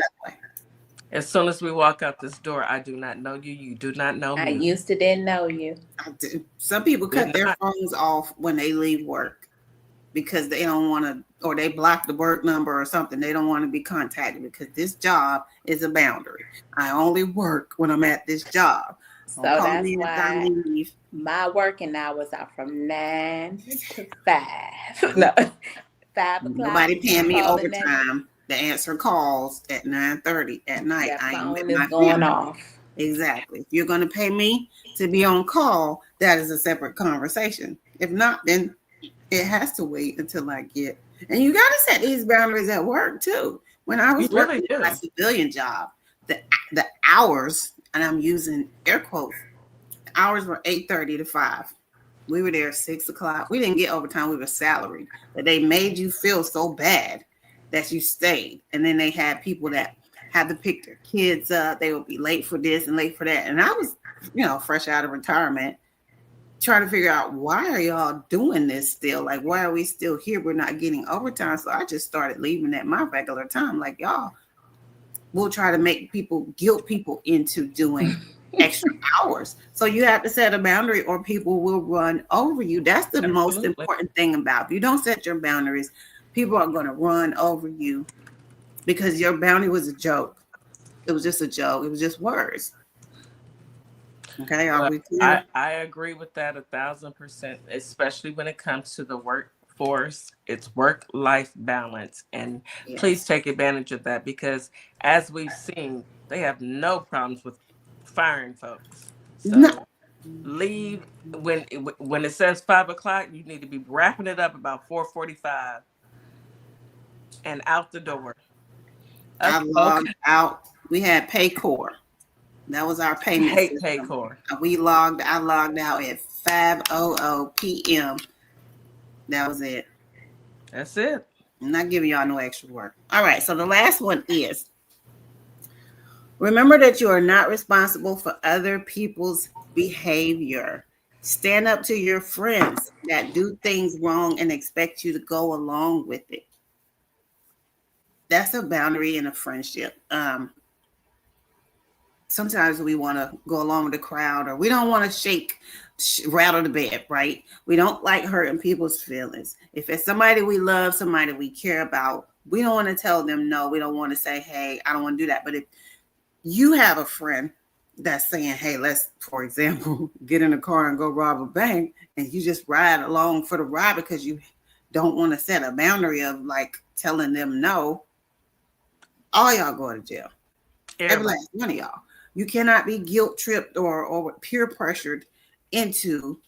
As soon as we walk out this door, I do not know you. You do not know me. I used to didn't know you. I do. Some people cut their phones off when they leave work because they don't want to, or they block the work number or something. They don't want to be contacted because this job is a boundary. I only work when I'm at this job. So that's why my working hours are from 9 to 5. No, 5 o'clock. Nobody paying me overtime to answer calls at 9:30 at night. That I phone ain't is going off. Exactly. If you're going to pay me to be on call, that is a separate conversation. If not, then it has to wait until I get. And you got to set these boundaries at work too. When I was working my civilian job, the hours, and I'm using air quotes, hours were 8:30 to 5. We were there 6 o'clock. We didn't get overtime. We were salaried. But they made you feel so bad that you stayed. And then they had people that had to pick their kids up. They would be late for this and late for that. And I was, fresh out of retirement, trying to figure out, why are y'all doing this still? Like, why are we still here? We're not getting overtime. So I just started leaving at my regular time. Like, y'all, we'll try to make guilt people into doing extra hours. So you have to set a boundary or people will run over you. That's the most important thing about it. If you don't set your boundaries, people are going to run over you because your boundary was a joke. It was just a joke. It was just words. Okay, are we clear? I agree with that 1,000%, especially when it comes to the workforce. It's work-life balance, and please take advantage of that because, as we've seen, they have no problems with firing folks. So leave when it says 5 o'clock. You need to be wrapping it up about 4:45 and out the door. I logged out. We had Paycor. That was our payment system. Paycor. I logged out at 5:00 p.m. That was it. That's it. I'm not giving y'all no extra work. All right. So the last one is, remember that you are not responsible for other people's behavior. Stand up to your friends that do things wrong and expect you to go along with it. That's a boundary in a friendship. Sometimes we want to go along with the crowd, or we don't want to rattle the bed, right? We don't like hurting people's feelings. If it's somebody we love, somebody we care about, we don't want to tell them no. We don't want to say, hey, I don't want to do that. But if you have a friend that's saying, hey, let's, for example, get in a car and go rob a bank, and you just ride along for the ride because you don't want to set a boundary of like telling them no, all y'all go to jail. Every last one of y'all. You cannot be guilt tripped or peer pressured into,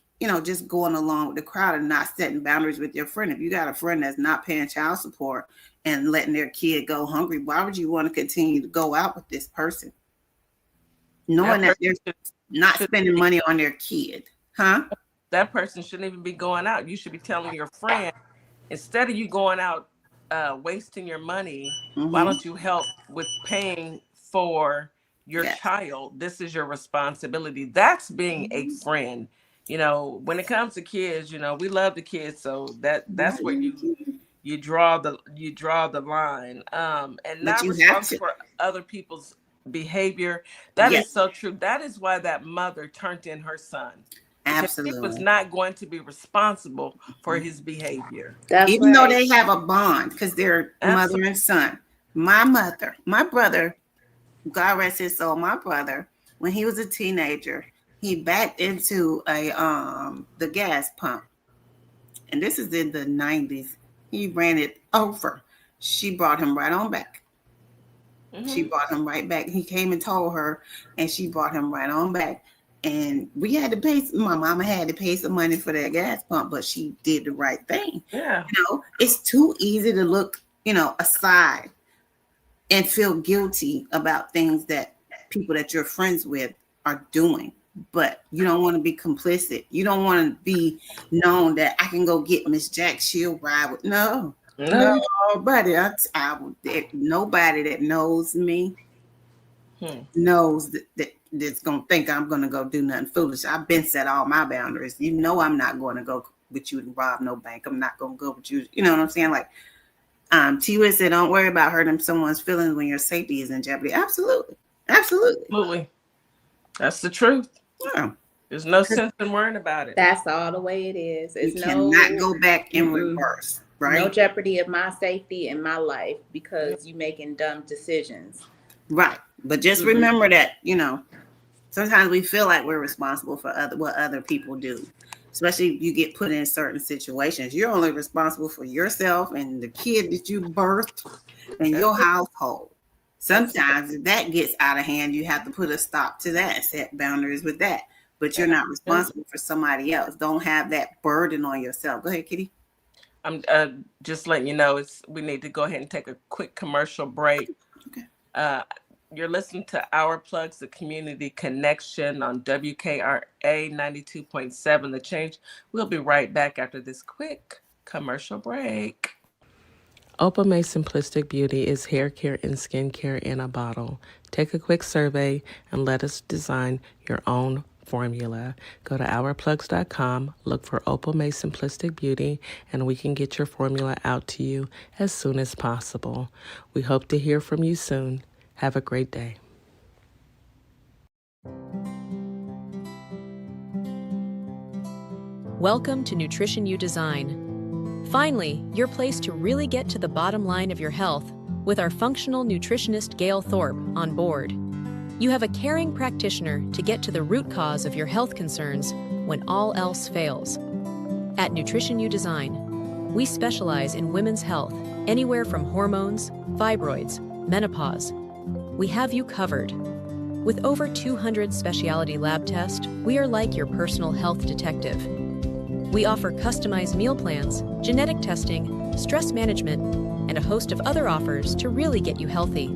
just going along with the crowd and not setting boundaries with your friend. If you got a friend that's not paying child support and letting their kid go hungry, why would you want to continue to go out with this person? Knowing that they're not spending money on their kid, huh? That person shouldn't even be going out. You should be telling your friend, instead of you going out wasting your money, why don't you help with paying for your child? This is your responsibility. That's being a friend. When it comes to kids, we love the kids, so that's where you draw the line. And not responsible for other people's behavior. That is so true. That is why that mother turned in her son. Absolutely. He was not going to be responsible for his behavior. Even though they have a bond, because they're mother and son. My brother God rest his soul, my brother, when he was a teenager, he backed into the gas pump. And this is in the 90s. He ran it over. She brought him right on back. She brought him right back. He came and told her, and she brought him right on back. And we had to pay. My mama had to pay some money for that gas pump, but she did the right thing. Yeah. It's too easy to look, aside and feel guilty about things that people that you're friends with are doing. But you don't want to be complicit. You don't want to be known that I can go get Miss Jack. She'll ride with nobody. Nobody that knows me knows that's gonna think I'm gonna go do nothing foolish. I've been set all my boundaries. I'm not going to go with you and rob no bank. I'm not gonna go with you. You know what I'm saying? Like, T.W. said, don't worry about hurting someone's feelings when your safety is in jeopardy. Absolutely. That's the truth. Yeah. There's no sense in worrying about it. That's all the way it is. It's you cannot go back in reverse, right? No jeopardy of my safety and my life because you're making dumb decisions. Right. But just remember that, sometimes we feel like we're responsible for what other people do. Especially if you get put in certain situations. You're only responsible for yourself and the kid that you birthed and your household. Sometimes if that gets out of hand, you have to put a stop to that and set boundaries with that. But you're not responsible for somebody else. Don't have that burden on yourself. Go ahead, Kitty. I'm just letting you know we need to go ahead and take a quick commercial break. Okay. You're listening to Our Plugs, the Community Connection on WKRA 92.7 The Change. We'll be right back after this quick commercial break. Opal-May Simplistic Beauty is hair care and skincare in a bottle. Take a quick survey and let us design your own formula. Go to ourplugs.com, look for Opal-May Simplistic Beauty, and we can get your formula out to you as soon as possible. We hope to hear from you soon. Have a great day. Welcome to Nutrition You Design. Finally, your place to really get to the bottom line of your health with our functional nutritionist Gail Thorpe on board. You have a caring practitioner to get to the root cause of your health concerns when all else fails. At Nutrition You Design, we specialize in women's health, anywhere from hormones, fibroids, menopause. We have you covered. With over 200 specialty lab tests, we are like your personal health detective. We offer customized meal plans, genetic testing, stress management, and a host of other offers to really get you healthy.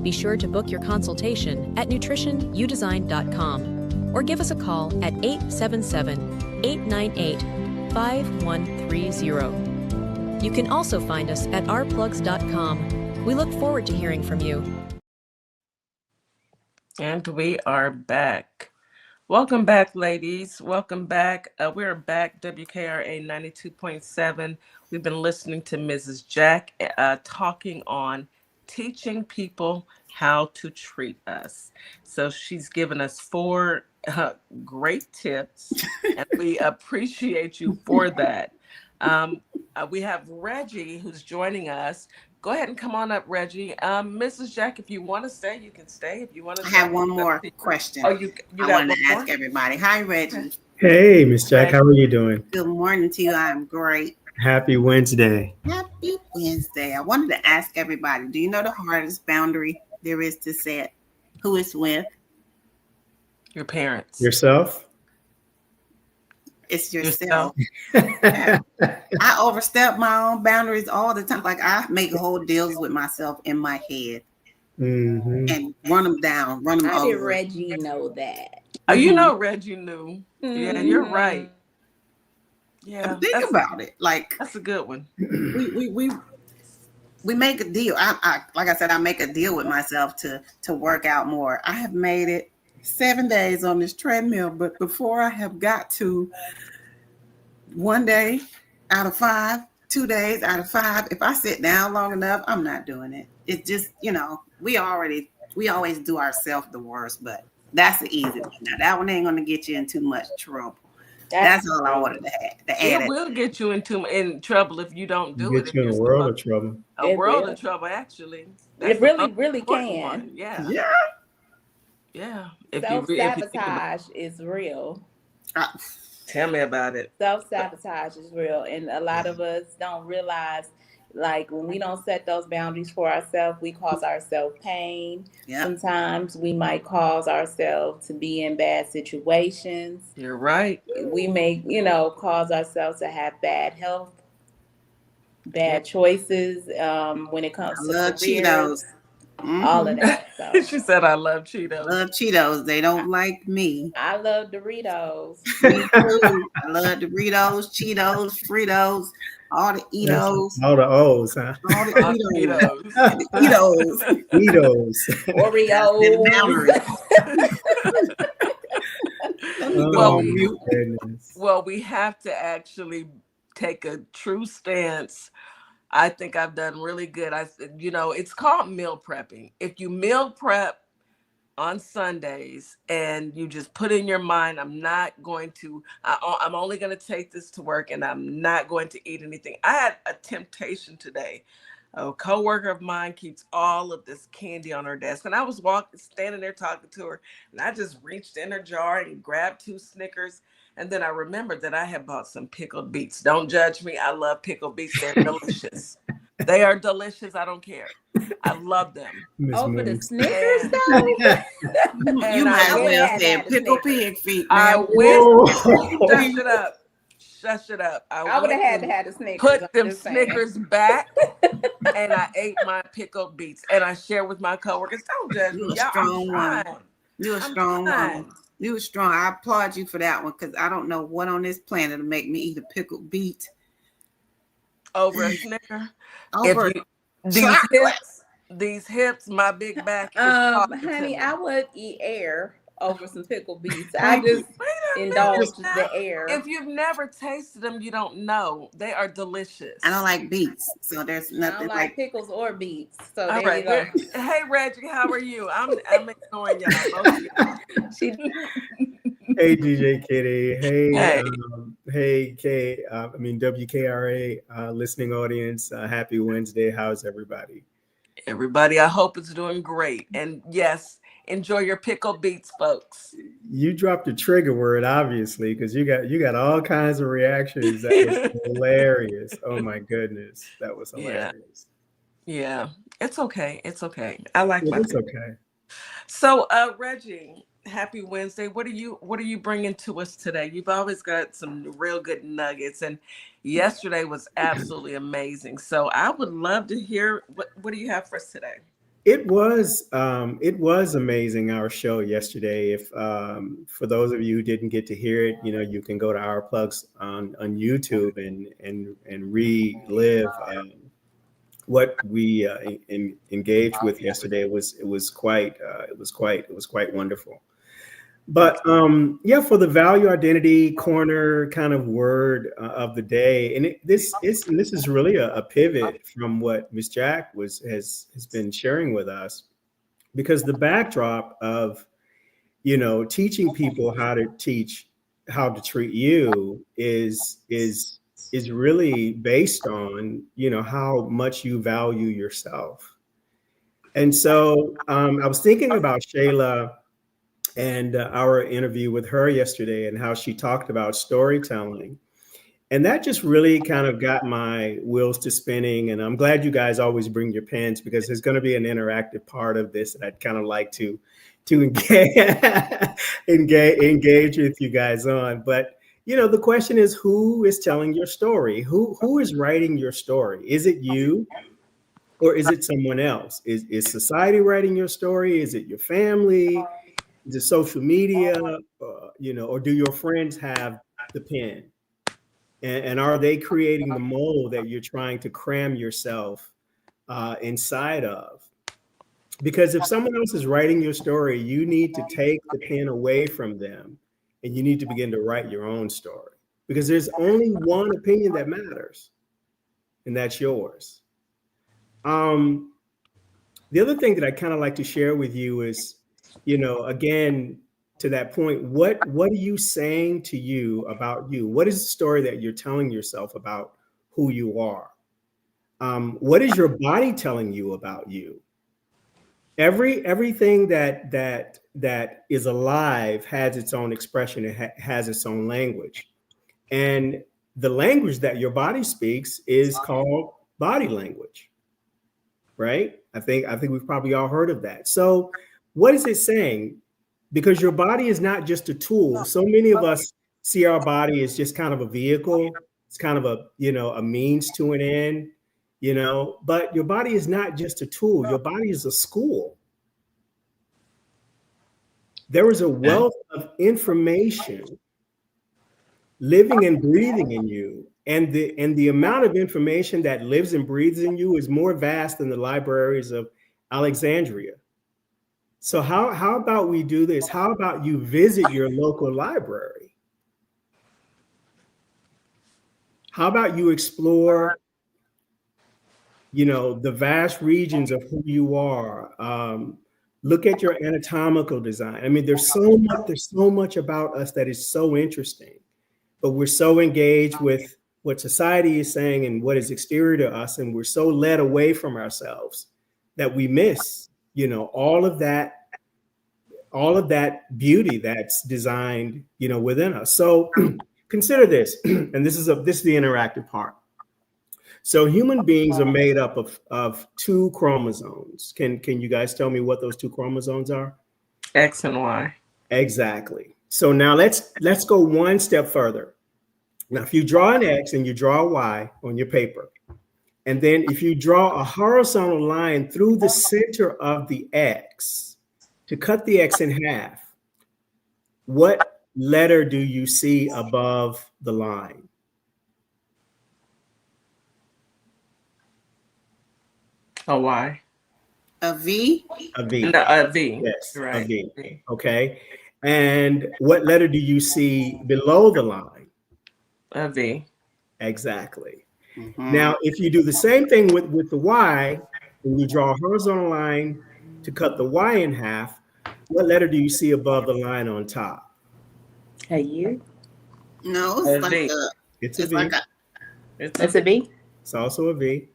Be sure to book your consultation at nutritionyoudesign.com or give us a call at 877-898-5130. You can also find us at ourplugs.com. We look forward to hearing from you. And we are back. Welcome back, ladies. Welcome back. We're back, WKRA 92.7. We've been listening to Mrs. Jack talking on teaching people how to treat us. So she's given us 4 great tips, and we appreciate you for that. We have Reggie who's joining us. Go ahead and come on up, Reggie. Mrs. Jack, if you want to stay, you can stay. If you want to, I have one more question. Oh, you I got wanted to ask everybody. Hi, Reggie. Hey, Miss Jack, how are you doing? Good morning to you. I'm great. Happy Wednesday. Happy Wednesday. I wanted to ask everybody, do you know the hardest boundary there is to set? Who it's with? Your parents. Yourself? It's yourself. I overstep my own boundaries all the time. Like, I make whole deals with myself in my head and run them down, run them over. How did Reggie know that? Oh, you know Reggie knew. Yeah, you're right. Yeah, Think about it. Like, that's a good one. We make a deal. I like I said, I make a deal with myself to work out more. I have made it 7 days on this treadmill, but before I have got to 1 day out of 5, 2 days out of 5, if I sit down long enough, I'm not doing it. It's just, we always do ourselves the worst, but that's the easy one. Now that one ain't gonna get you in too much trouble. That's all I wanted to add It will get you in trouble if you don't do it. Get If you in you're a world of trouble. a It world will. of trouble, actually. That's It the really, most really important can. one. Yeah, Yeah. yeah. If you think about Self-sabotage is real. Uh, tell me about it. Self-sabotage is real. And a lot of us don't realize, like, when we don't set those boundaries for ourselves, we cause ourselves pain. yeah. Sometimes we might cause ourselves to be in bad situations. You're right. We may, cause ourselves to have bad health, Yeah. bad choices when it I comes to love careers, Cheetos. all of Hmm. that. So She said, "I love I Cheetos." love Cheetos. They don't like me. I love Doritos. Me too. I love Doritos, Cheetos, Fritos, all the That's Eatos, all the O's, huh? all the All Eatos, Cheetos. the Eatos. Cheetos. Gotta set a Oreos. boundary. Let me go well, Oh on we my mute. goodness. well we have to actually take a true stance. I think I've done really good. It's called meal prepping. If you meal prep on Sundays and you just put in your mind, I'm only going to take this to work and I'm not going to eat anything. I had a temptation today. A coworker of mine keeps all of this candy on her desk, and I was standing there talking to her, and I just reached in her jar and grabbed 2 Snickers, and then I remembered that I had bought some pickled beets. Don't judge me. I love pickled beets. They're delicious. They are delicious. I don't care. I love them. Miss Over the Moon. Snickers, And, though. You and I might as I would went, have well had to say have a pickle Snickers. pig feet, I man. went, Whoa. shush it up. Shush it up. I I would have went had to and have the Snickers. I'm put them just saying. Snickers back, and I ate my pickled beets, and I shared with my coworkers. Don't judge You me, a y'all. I'm strong woman. trying. You a I'm strong trying. woman. You a strong. I applaud you for that one because I don't know what on this planet will make me eat a pickled beet Over a Snicker. over If you chocolate. these hips, my big back is talking to Honey, me. I would eat air over some pickled beets. I Thank just you. Wait a minute indulge now. the air. If you've never tasted them, you don't know. They are delicious. I don't like beets, so there's I nothing don't like. like pickles or beets. So All there you right. go. Hey Reggie, how are you? I'm ignoring y'all. Both of y'all. She Hey, DJ Kitty. Hey, Hey. WKRA listening audience. Happy Wednesday. How's everybody? Everybody, I hope it's doing great. And yes, enjoy your pickled beets, folks. You dropped a trigger word, obviously, because you got all kinds of reactions. That was hilarious. Oh my goodness, that was Yeah. hilarious. Yeah. It's okay. It's okay. I like my It's pickle. okay. So, Reggie, happy Wednesday. What are you bringing to us today? You've always got some real good nuggets, and yesterday was absolutely amazing. So, I would love to hear what do you have for us today? It was amazing, our show yesterday. If for those of you who didn't get to hear it, you can go to our plugs on YouTube and relive what we engaged with yesterday. It was quite wonderful. But for the value identity corner kind of word of the day, and this is really a pivot from what Miss Jack has been sharing with us, because the backdrop of teaching people how to treat you is really based on how much you value yourself. And so I was thinking about Shayla and our interview with her yesterday and how she talked about storytelling. And that just really kind of got my wheels to spinning. And I'm glad you guys always bring your pens, because there's going to be an interactive part of this that I'd kind of like to engage with you guys on. But the question is, who is telling your story? Who is writing your story? Is it you, or is it someone else? Is society writing your story? Is it your family? Is it social media? Or do your friends have the pen? And are they creating the mold that you're trying to cram yourself inside of? Because if someone else is writing your story, you need to take the pen away from them, and you need to begin to write your own story, because there's only one opinion that matters, and that's yours. The other thing that I kind of like to share with you is, again, to that point, what are you saying to you about you? What is the story that you're telling yourself about who you are? What is your body telling you about you? Everything that is alive has its own expression. It has its own language, and the language that your body speaks is called body language, right? I think we've probably all heard of that. So, what is it saying? Because your body is not just a tool. So many of us see our body as just kind of a vehicle. It's kind of a, a means to an end, but your body is not just a tool. Your body is a school. There is a wealth of information living and breathing in you. And the amount of information that lives and breathes in you is more vast than the libraries of Alexandria. So how about we do this? How about you visit your local library? How about you explore, the vast regions of who you are? Look at your anatomical design. I mean, there's so much about us that is so interesting, but we're so engaged with what society is saying and what is exterior to us, and we're so led away from ourselves that we miss, all of that beauty that's designed, within us. So consider this, and this is the interactive part. So human beings are made up of 2 chromosomes. Can you guys tell me what those 2 chromosomes are? X and Y. Exactly. So now let's go one step further. Now, if you draw an X and you draw a Y on your paper, and then if you draw a horizontal line through the center of the X to cut the X in half, what letter do you see above the line? A Y. A V? A V. No, a V. Yes, Right. a V. Okay. And what letter do you see below the line? A V. Exactly. Mm-hmm. Now, if you do the same thing with the Y, and you draw a horizontal line to cut the Y in half, what letter do you see above the line on top? A U? No, A it's like V. It's a it's V. like a It's a B? It's also a V.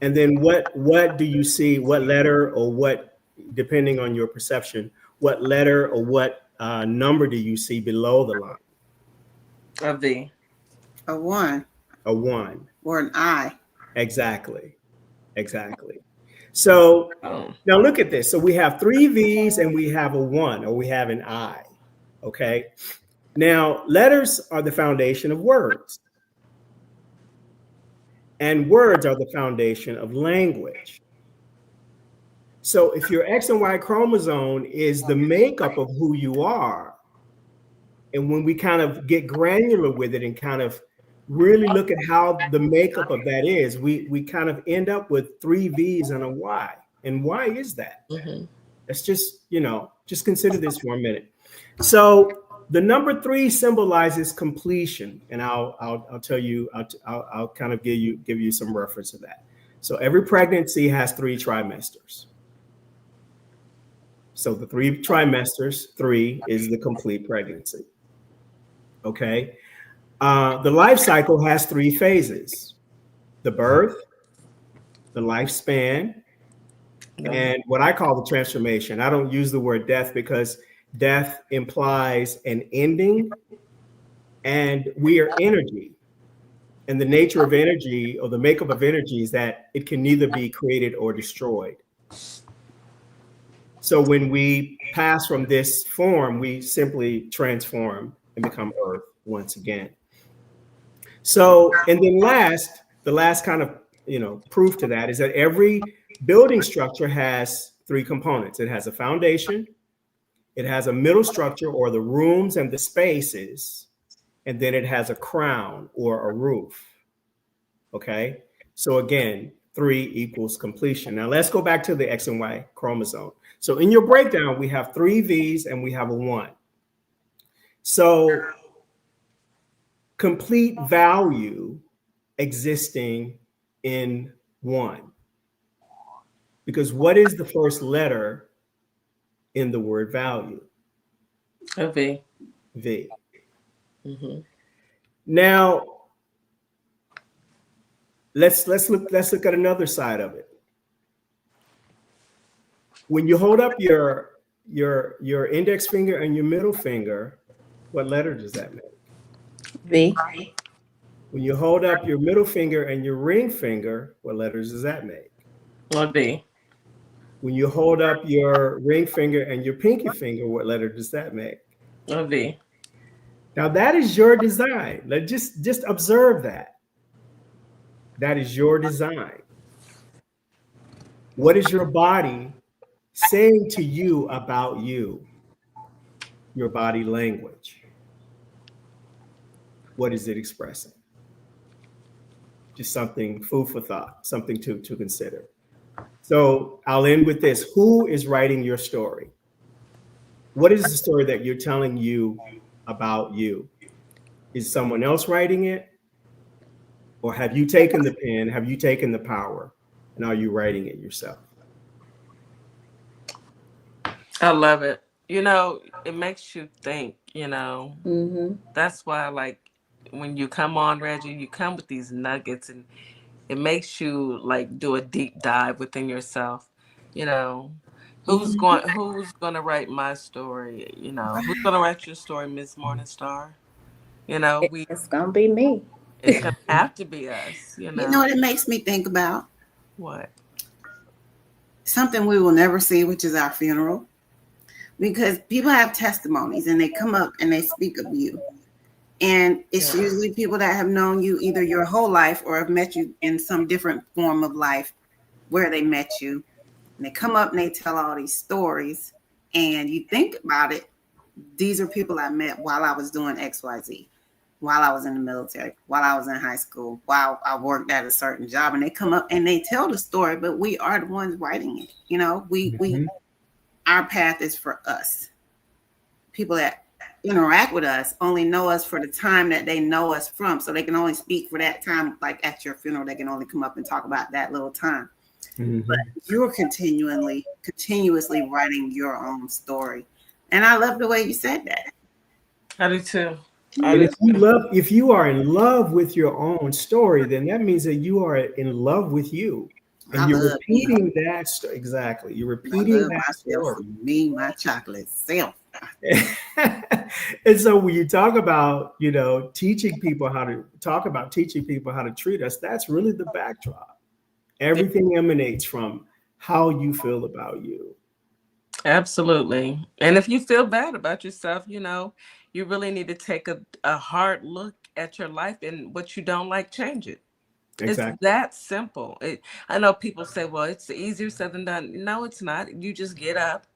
And then what do you see? What letter or what, depending on your perception, what letter or what number do you see below the line? A V. a 1 A 1. or an I. Exactly. So Oh. now look at this. So we have 3 V's and we have a 1, or we have an I. Okay. Now, letters are the foundation of words. And words are the foundation of language. So if your X and Y chromosome is the makeup of who you are, and when we kind of get granular with it and kind of really look at how the makeup of that is, we kind of end up with 3 V's and a Y. And why is that? Mm-hmm. Let's just consider this for a minute. So the number 3 symbolizes completion, and I'll tell you, I'll kind of give you some reference to that. So every pregnancy has 3 trimesters. So the 3 trimesters, 3 is the complete pregnancy. Okay. The life cycle has 3 phases: the birth, the lifespan, and what I call the transformation. I don't use the word death because death implies an ending, and we are energy. And the nature of energy, or the makeup of energy, is that it can neither be created or destroyed. So when we pass from this form, we simply transform and become earth once again. So, and then the last kind of, proof to that is that every building structure has 3 components. It has a foundation, it has a middle structure, or the rooms and the spaces, and then it has a crown or a roof. Okay. So again, 3 equals completion. Now let's go back to the X and Y chromosome. So in your breakdown, we have 3 V's and we have a 1. So complete value existing in 1. Because what is the first letter in the word value? A V. V. Mm-hmm. Now, let's look at another side of it. When you hold up your index finger and your middle finger, what letter does that make? V. When you hold up your middle finger and your ring finger, what letters does that make? A V. When you hold up your ring finger and your pinky finger, what letter does that make? A V. Now that is your design. Just observe that. That is your design. What is your body saying to you about you? Your body language. What is it expressing? Just something, food for thought, something to consider. So I'll end with this. Who is writing your story? What is the story that you're telling you about you? Is someone else writing it? Or have you taken the pen? Have you taken the power? And are you writing it yourself? I love it. You know, it makes you think, you know. Mm-hmm. That's why, like, when you come on, Reggie, you come with these nuggets, and it makes you like do a deep dive within yourself. You know, who's going to write my story? You know, who's going to write your story, Miss Morningstar? You know, It's gonna be me. it's going to have to be us. You You know know what it makes me think about? what? Something we will never see, which is our funeral. Because people have testimonies and they come up and they speak of you. And it's usually people that have known you either your whole life or have met you in some different form of life where they met you. And they come up and they tell all these stories. And you think about it, these are people I met while I was doing XYZ, while I was in the military, while I was in high school, while I worked at a certain job. And they come up and they tell the story, but we are the ones writing it. You know, our path is for us. People that interact with us only know us for the time that they know us from. So they can only speak for that time. Like at your funeral, they can only come up and talk about that little time. Mm-hmm. But you're continuously writing your own story. And I love the way you said that. I do too. If you are in love with your own story, then that means that you are in love with you. And you're repeating that exactly. You're repeating that story. Me, my chocolate self. And so when you talk about, you know, teaching people how to treat us, that's really the backdrop. Everything emanates from how you feel about you. Absolutely. And if you feel bad about yourself, you know, you really need to take a hard look at your life, and what you don't like, change it. Exactly. It's that simple. I know people say, well, it's easier said than done. No, it's not. You just get up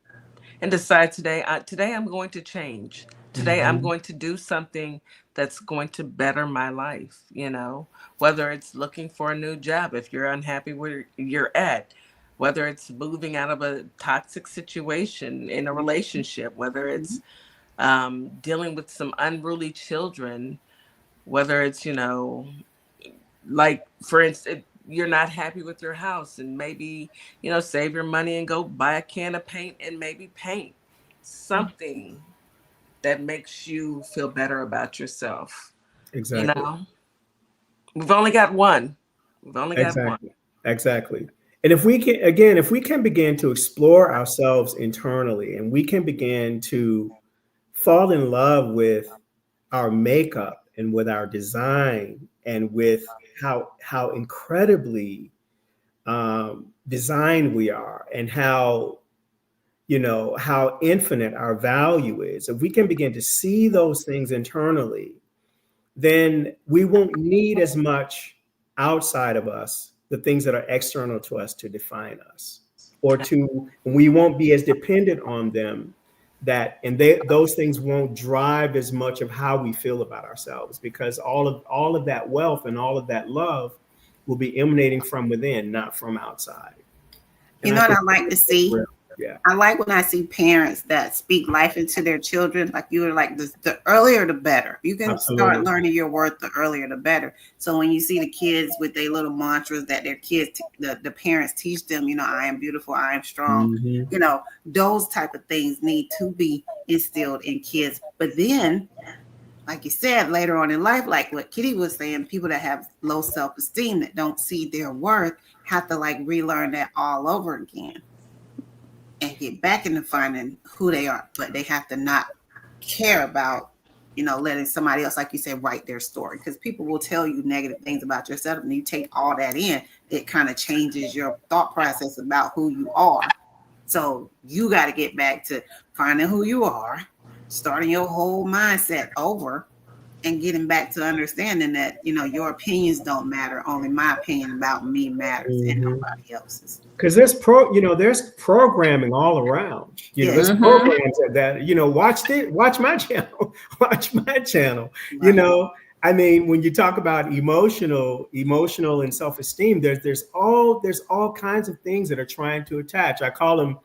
and decide today I'm going to change. Today I'm going to do something that's going to better my life, you know, whether it's looking for a new job if you're unhappy where you're at, whether it's moving out of a toxic situation in a relationship, whether it's dealing with some unruly children, whether it's, you know, like, for instance, you're not happy with your house, and maybe, you know, save your money and go buy a can of paint and maybe paint something that makes you feel better about yourself. Exactly. You know, we've only got one. Exactly. And if we can begin to explore ourselves internally, and we can begin to fall in love with our makeup and with our design and with how incredibly designed we are, and how, you know, how infinite our value is. If we can begin to see those things internally, then we won't need as much outside of us, the things that are external to us, to define us, we won't be as dependent on them, those things won't drive as much of how we feel about ourselves, because all of that wealth and all of that love will be emanating from within, not from outside. You know what I like to see? Yeah. I like when I see parents that speak life into their children. Like you were like, the earlier the better. You can start learning your worth the earlier the better. So when you see the kids with their little mantras that their kids, the parents teach them, I am beautiful, I am strong. Those type of things need to be instilled in kids. But then, like you said, later on in life, like what Kitty was saying, people that have low self-esteem that don't see their worth have to like relearn that all over again and get back into finding who they are. But they have to not care about, letting somebody else, like you said, write their story. Because people will tell you negative things about yourself, and you take all that in, it kind of changes your thought process about who you are. So you got to get back to finding who you are, starting your whole mindset over, and getting back to understanding that, your opinions don't matter. Only my opinion about me matters and nobody else's. Because there's programming all around. There's programs that watch my channel, watch my channel. Right. I mean, when you talk about emotional and self-esteem, there's all kinds of things that are trying to attach. I call them,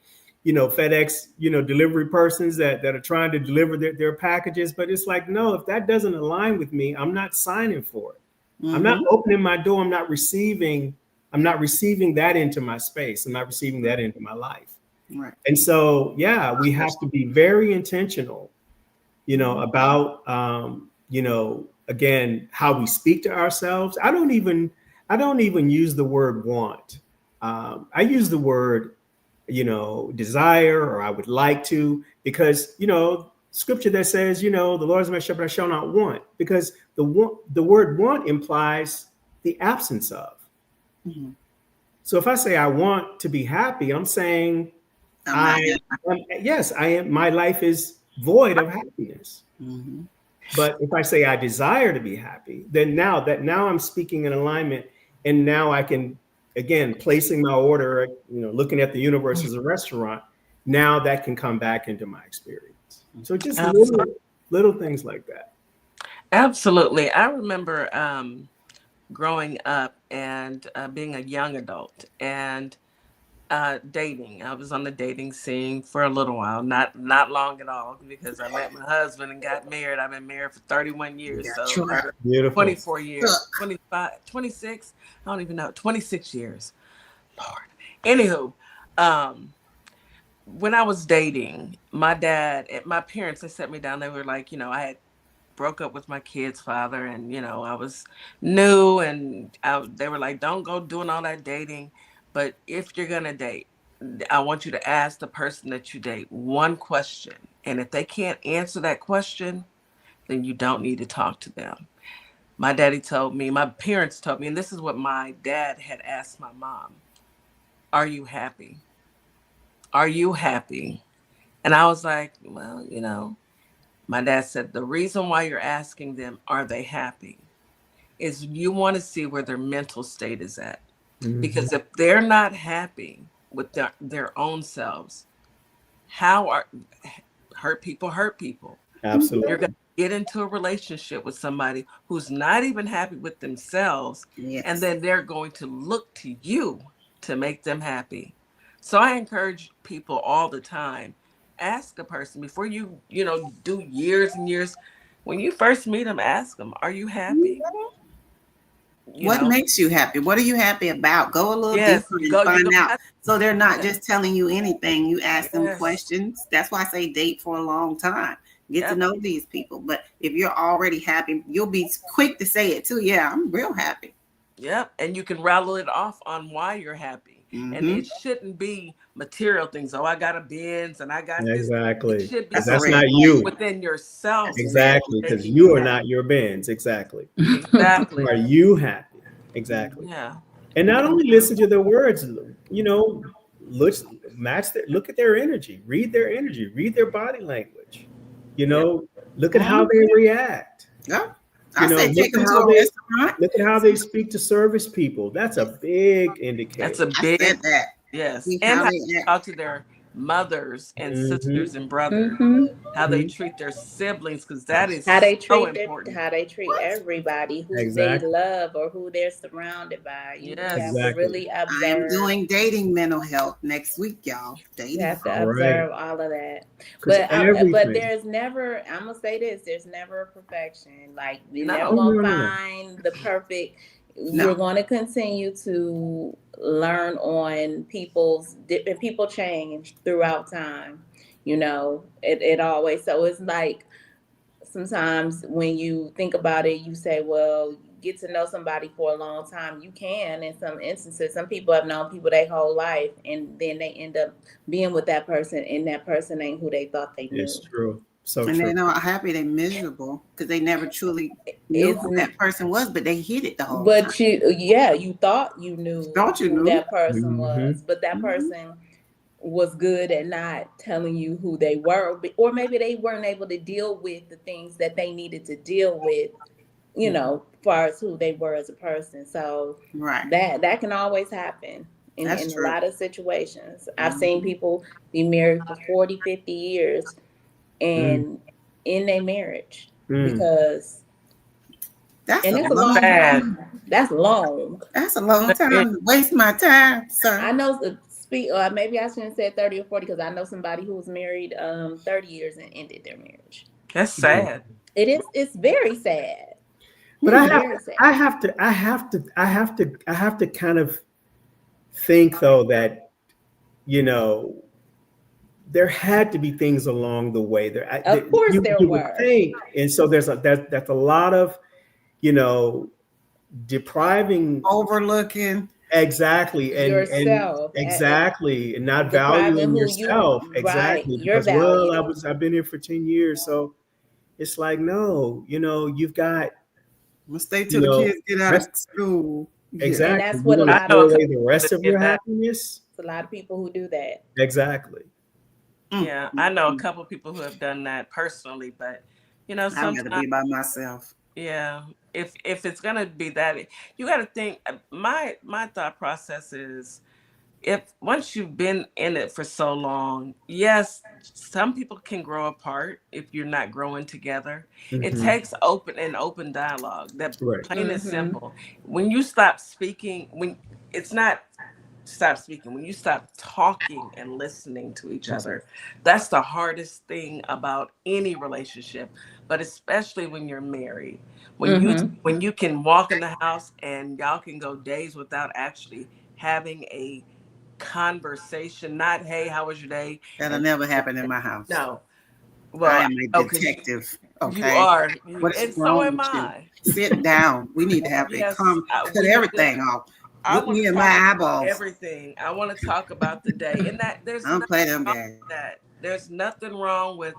FedEx, delivery persons that are trying to deliver their packages. But it's like, no, if that doesn't align with me, I'm not signing for it. I'm not opening my door. I'm not receiving that into my space. I'm not receiving that into my life. Right. And so, yeah, we have to be very intentional, about, again, how we speak to ourselves. I don't even use the word want. I use the word, desire, or I would like to, because, scripture that says, the Lord is my shepherd, I shall not want, because the word want implies the absence of. So if I say I want to be happy, I'm saying I am. My life is void of happiness. But if I say I desire to be happy, then now I'm speaking in alignment, and now I can, again, placing my order, looking at the universe as a restaurant, now that can come back into my experience. So just little things like that. Absolutely. I remember growing up and being a young adult and dating. I was on the dating scene for a little while, not long at all, because I met my husband and got married. I've been married for 31 years, so beautiful. 24 years, 25, 26, I don't even know, 26 years. Lord. Anywho, when I was dating, my parents, they set me down. They were like, I had broke up with my kid's father, and I was new, and they were like, don't go doing all that dating, but if you're gonna date, I want you to ask the person that you date one question, and if they can't answer that question, then you don't need to talk to them. My parents told me, and this is what my dad had asked my mom: are you happy? Are you happy? And I was like, well, my dad said, the reason why you're asking them, are they happy, is you want to see where their mental state is at. Because if they're not happy with their own selves, hurt people? Absolutely. You're going to get into a relationship with somebody who's not even happy with themselves. Yes. And then they're going to look to you to make them happy. So I encourage people all the time, ask a person before you, do years and years. When you first meet them, ask them, are you happy? What makes you happy? What are you happy about? Go a little deeper and find out. So they're not just telling you anything. You ask them questions. That's why I say date for a long time. Get to know these people. But if you're already happy, you'll be quick to say it too. Yeah, I'm real happy. Yep. And you can rattle it off on why you're happy. And it shouldn't be material things. Oh, I got a Benz and I got this. Exactly. It should be that's not you. within yourself. Exactly. Because you are not your Benz. Exactly. Exactly. Are you happy? Exactly. Yeah. And not only listen to their words, look at their energy, read their energy, read their body language, look at how they react. Yeah. Look at how they speak to service people. That's a big indicator. That's a big, I said that. yes. And how they talk to mothers and Mhm. sisters and brothers, Mm-hmm. how they Mhm. treat their siblings, because that is How they so treat important. how they treat everybody who they Exactly. love or who they're surrounded by. You have Yes. to Exactly. really I am observe. doing dating mental health next week, y'all. You Dating. have to All right. observe all of that. Because But everything. there's never, I'm gonna say this, there's never a perfection. Like you're never No. Oh, gonna no, no, no. find the perfect. You're No. going to continue to learn on people's and people change throughout time. You know, it always, so it's like sometimes when you think about it, you say, well, get to know somebody for a long time. You can, in some instances, some people have known people their whole life, and then they end up being with that person, and that person ain't who they thought they It's knew. true. So And true. they're not happy, they're miserable because they never truly knew It's who that person was, but they hid it the whole time. but you thought you knew Thought you who knew. that person Mhm. was, but that Mhm. person was good at not telling you who they were, or maybe they weren't able to deal with the things that they needed to deal with, you know, as far as who they were as a person. So Right. that can always happen That's in a true. lot of situations. I've seen Mhm. people be married for 40, 50 years Mm. and in their marriage Mm. because, That's and a it's a long long Sad. time. That's long. That's a long Yeah. time to waste my time, sir. I know maybe I shouldn't say 30 or 40 because I know somebody who was married 30 years and ended their marriage. That's sad. It's very sad. But It's very sad. I have to kind of think though that, you know, there had to be things along the way there. Of course there You would were. think, and so that's a lot of, you know, depriving Overlooking. exactly and Yourself, exactly and not depriving valuing who you yourself right, exactly your because well value. I've been here for 10 years, so it's like no, you know, you've got, I'm gonna stay you till the know, kids get out of rest school. Yeah. And exactly. that's You what a want to I lot know throw a of couple away the people rest that of did your that. happiness. it's a lot of people who do that. Exactly. Yeah, I know a couple people who have done that personally, but you know, I'd rather sometimes, be by myself. yeah, if it's gonna be that, you got to think. My thought process is, if once you've been in it for so long, yes, some people can grow apart if you're not growing together. It Hmm. takes open dialogue. That Right. plain and Mm-hmm. simple. When you stop speaking, when it's not stop speaking, when you stop talking and listening to each other, that's the hardest thing about any relationship, but especially when you're married. Mm-hmm. When you can walk in the house and y'all can go days without actually having a conversation, not hey, how was your day? That'll And never happen in my house. no, I well, am a oh, because detective. you Okay. are, What's and so wrong am with you? I. Sit down. We need to have a Yes, cut we need to. everything off. I Look want me to in my talk about eyeballs. everything. I want to talk about the day, and that I there's don't nothing play them wrong games. with that. There's nothing wrong with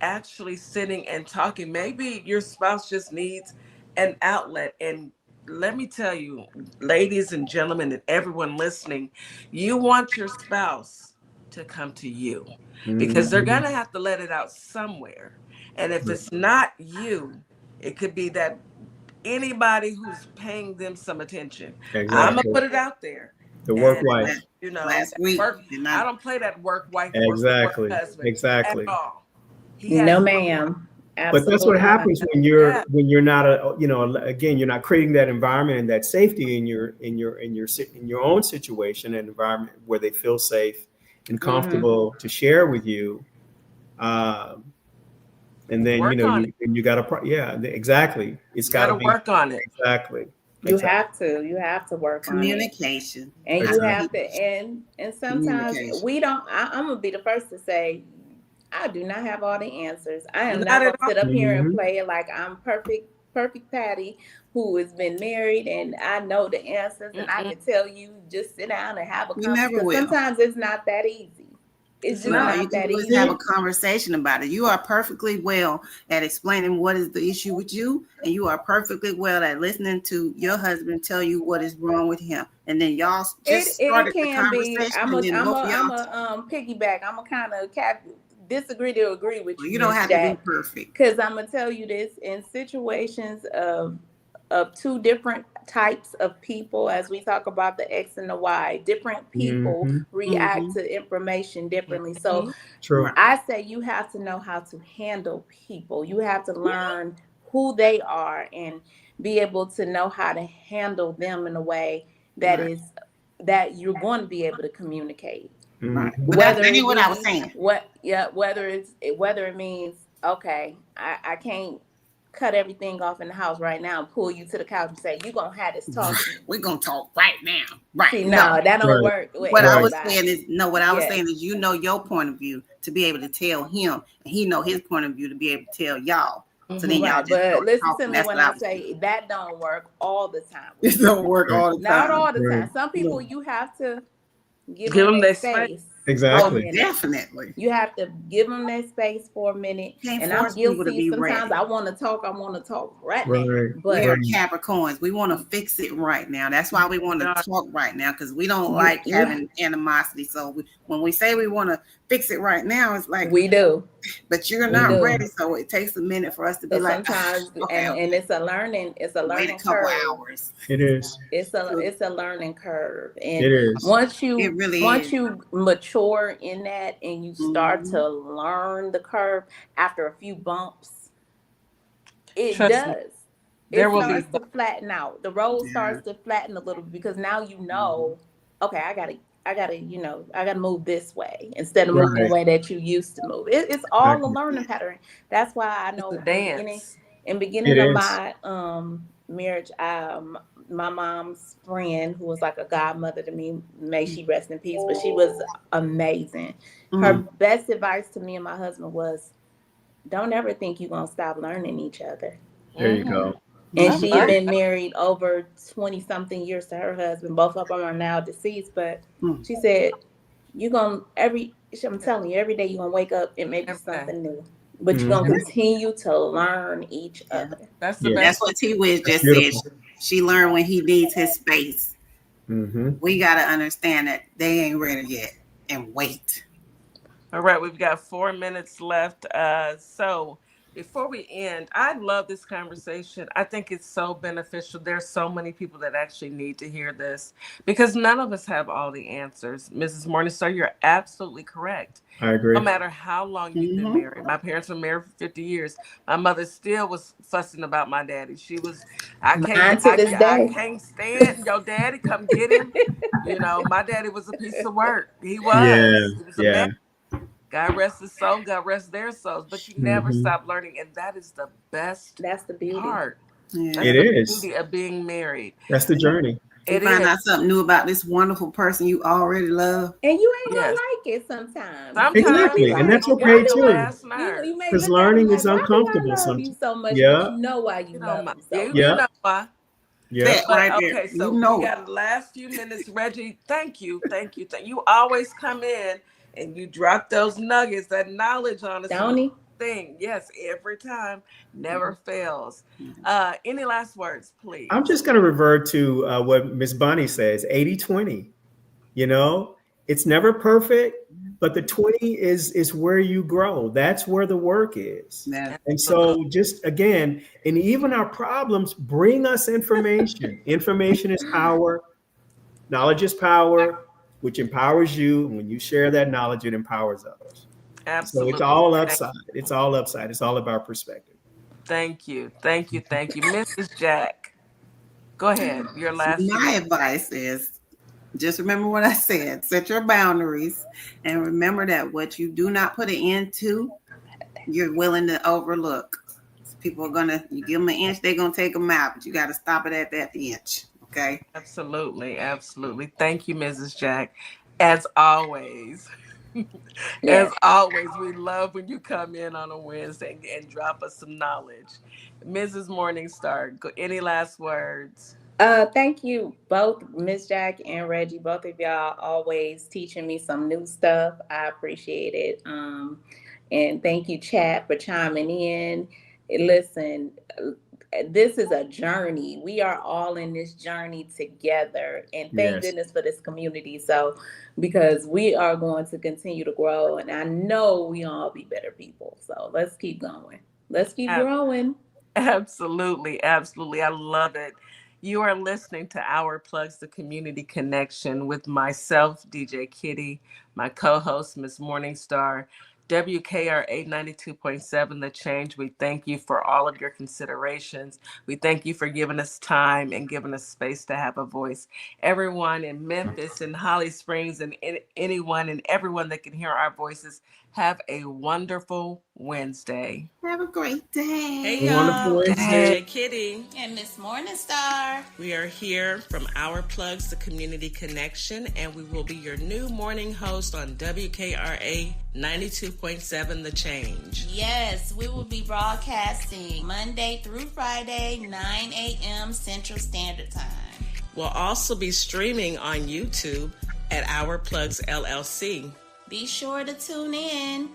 actually sitting and talking. Maybe your spouse just needs an outlet. And let me tell you, ladies and gentlemen, and everyone listening, you want your spouse to come to you because they're Hmm. going to have to let it out somewhere. And if it's not you, it could be that anybody who's paying them some attention. I'm going to Exactly. put it out there. The work And, wife. you know, Last week, work, and I don't play that work wife or work Exactly. husband at Exactly. all. He No, has a work wife. ma'am. But that's what Absolutely not. happens Yeah. when you're not a, you know, again, you're not creating that environment and that safety in your own situation and environment where they feel safe and Mm-hmm. comfortable to share with you. And then, you Work know, on it. you got to, yeah, exactly. It's You got got to to be work on it. exactly. You Exactly. have to. You have to work on it. communication. And you That's Exactly. have to, key. and sometimes Communication. we don't. I'm gonna be the first to say, I do not have all the answers. I am Not not at gonna all. sit up here and Hmm. play it like I'm perfect Patty, who has been married and I know the answers and I Mm-mm. can tell you just sit down and have a You conversation. never Because will. sometimes it's not that easy. It's It's just No, not. you not can that do is have a easy. conversation about it. You are perfectly well at explaining what is the issue with you, and you are perfectly well at listening to your husband tell you what is wrong with him. And then y'all just It started the can be. conversation, and then both of I'm y'all, a piggyback. I'm a kind of disagree to agree with well, you, you don't Miss have to be Jack. perfect. Because I'm gonna tell you this: in situations of two different types of people, as we talk about the X and the Y. Different people react to information differently. So True. I say you have to know how to handle people. You have to learn who they are and be able to know how to handle them in a way that is that you're going to be able to communicate. Right. But Whether that's it what I was means saying. whether it means okay, I can't cut everything off in the house right now and pull you to the couch and say you're gonna have this talk. We're gonna talk right now. Right. See, no, that don't work. What I was saying is you know your point of view to be able to tell him, and he know his point of view to be able to tell y'all. So then y'all just but listen talking. to me when I say that don't work all the time. It don't work all the time. Not all the time. Some people you have to give them them their space. Exactly. Definitely. You have to give them that space for a minute. And I'm guilty. Sometimes I want to talk right now. But we are Capricorns. We want to fix it right now. That's why we want to talk right now, because we don't like having animosity. So when we say we want to fix it right now, it's like we do. But you're not ready, so it takes a minute for us to be like. Sometimes, and it's a learning. It's a learning curve. Hours. It is. It's a learning curve, and it is. Once you mature in that and you start to learn the curve after a few bumps, it does. It starts to flatten out. The road starts to flatten a little because now you know. Okay, I gotta move this way instead of moving the way that you used to move. It's all a learning pattern. That's why I know in beginning of my marriage, my mom's friend, who was like a godmother to me, may she rest in peace, but she was amazing. Her best advice to me and my husband was, don't ever think you're gonna stop learning each other. There you go. And she had been married over 20 something years to her husband. Both of them are now deceased, but she said, I'm telling you, every day you're gonna wake up and maybe something new. But you're gonna continue to learn each other. That's the best. That's what T Wiz just said. She learned when he needs his space. We gotta understand that they ain't ready yet and wait. All right, we've got 4 minutes left. So before we end, I love this conversation. I think it's so beneficial. There's so many people that actually need to hear this because none of us have all the answers. Mrs. Morningstar, you're absolutely correct. I agree. No matter how long you've been married. My parents were married for 50 years. My mother still was fussing about my daddy. She was, I can't stand your daddy. Come get him. You know, my daddy was a piece of work. He was. He was a man. God rest his soul, God rest their souls. But you never stop learning. And that is the best part. Yeah. That's the beauty of being married. That's the journey. You find out something new about this wonderful person you already love. And you ain't gonna like it sometimes. Exactly. And that's okay too. Because learning is uncomfortable I love you so much. You know why you love me so much. You know why. Yeah. Okay, so we got the last few minutes. Reggie, thank you. You always come in and you drop those nuggets, that knowledge on us. Don't thing. Yes, every time. Never fails. Any last words, please? I'm just going to revert to what Miss Bonnie says, 80-20. You know, it's never perfect, but the 20 is where you grow. That's where the work is. And so just again, and even our problems bring us information. Information is power. Knowledge is power, which empowers you. And when you share that knowledge, it empowers others. Absolutely. So it's all upside. It's all upside. It's all about perspective. Thank you. Mrs. Jack, go ahead. Your last. My advice is just remember what I said. Set your boundaries and remember that what you do not put an end to, you're willing to overlook. People are you give them an inch, they're going to take them out, but you got to stop it at that inch. Okay. Absolutely. Thank you, Mrs. Jack. As always, we love when you come in on a Wednesday and drop us some knowledge. Mrs. Morningstar, any last words? Thank you both, Miss Jack and Reggie, both of y'all always teaching me some new stuff. I appreciate it. And thank you, Chat, for chiming in. Listen, this is a journey. We are all in this journey together, and thank goodness for this community. So, because we are going to continue to grow, and I know we all be better people. So let's keep going. Let's keep growing. Absolutely. I love it. You are listening to Our Plugs, the Community Connection, with myself, DJ Kitty, my co-host, Miss Morningstar, WKRA 92.7 The Change. We thank you for all of your considerations. We thank you for giving us time and giving us space to have a voice. Everyone in Memphis and Holly Springs and anyone and everyone that can hear our voices, have a wonderful Wednesday. Have a great day. Hey, Wonderful y'all. It's Wednesday. DJ Kitty. And Miss Morningstar. We are here from Our Plugs, the Community Connection, and we will be your new morning host on WKRA 92.7 The Change. Yes, we will be broadcasting Monday through Friday, 9 a.m. Central Standard Time. We'll also be streaming on YouTube at Our Plugs LLC. Be sure to tune in.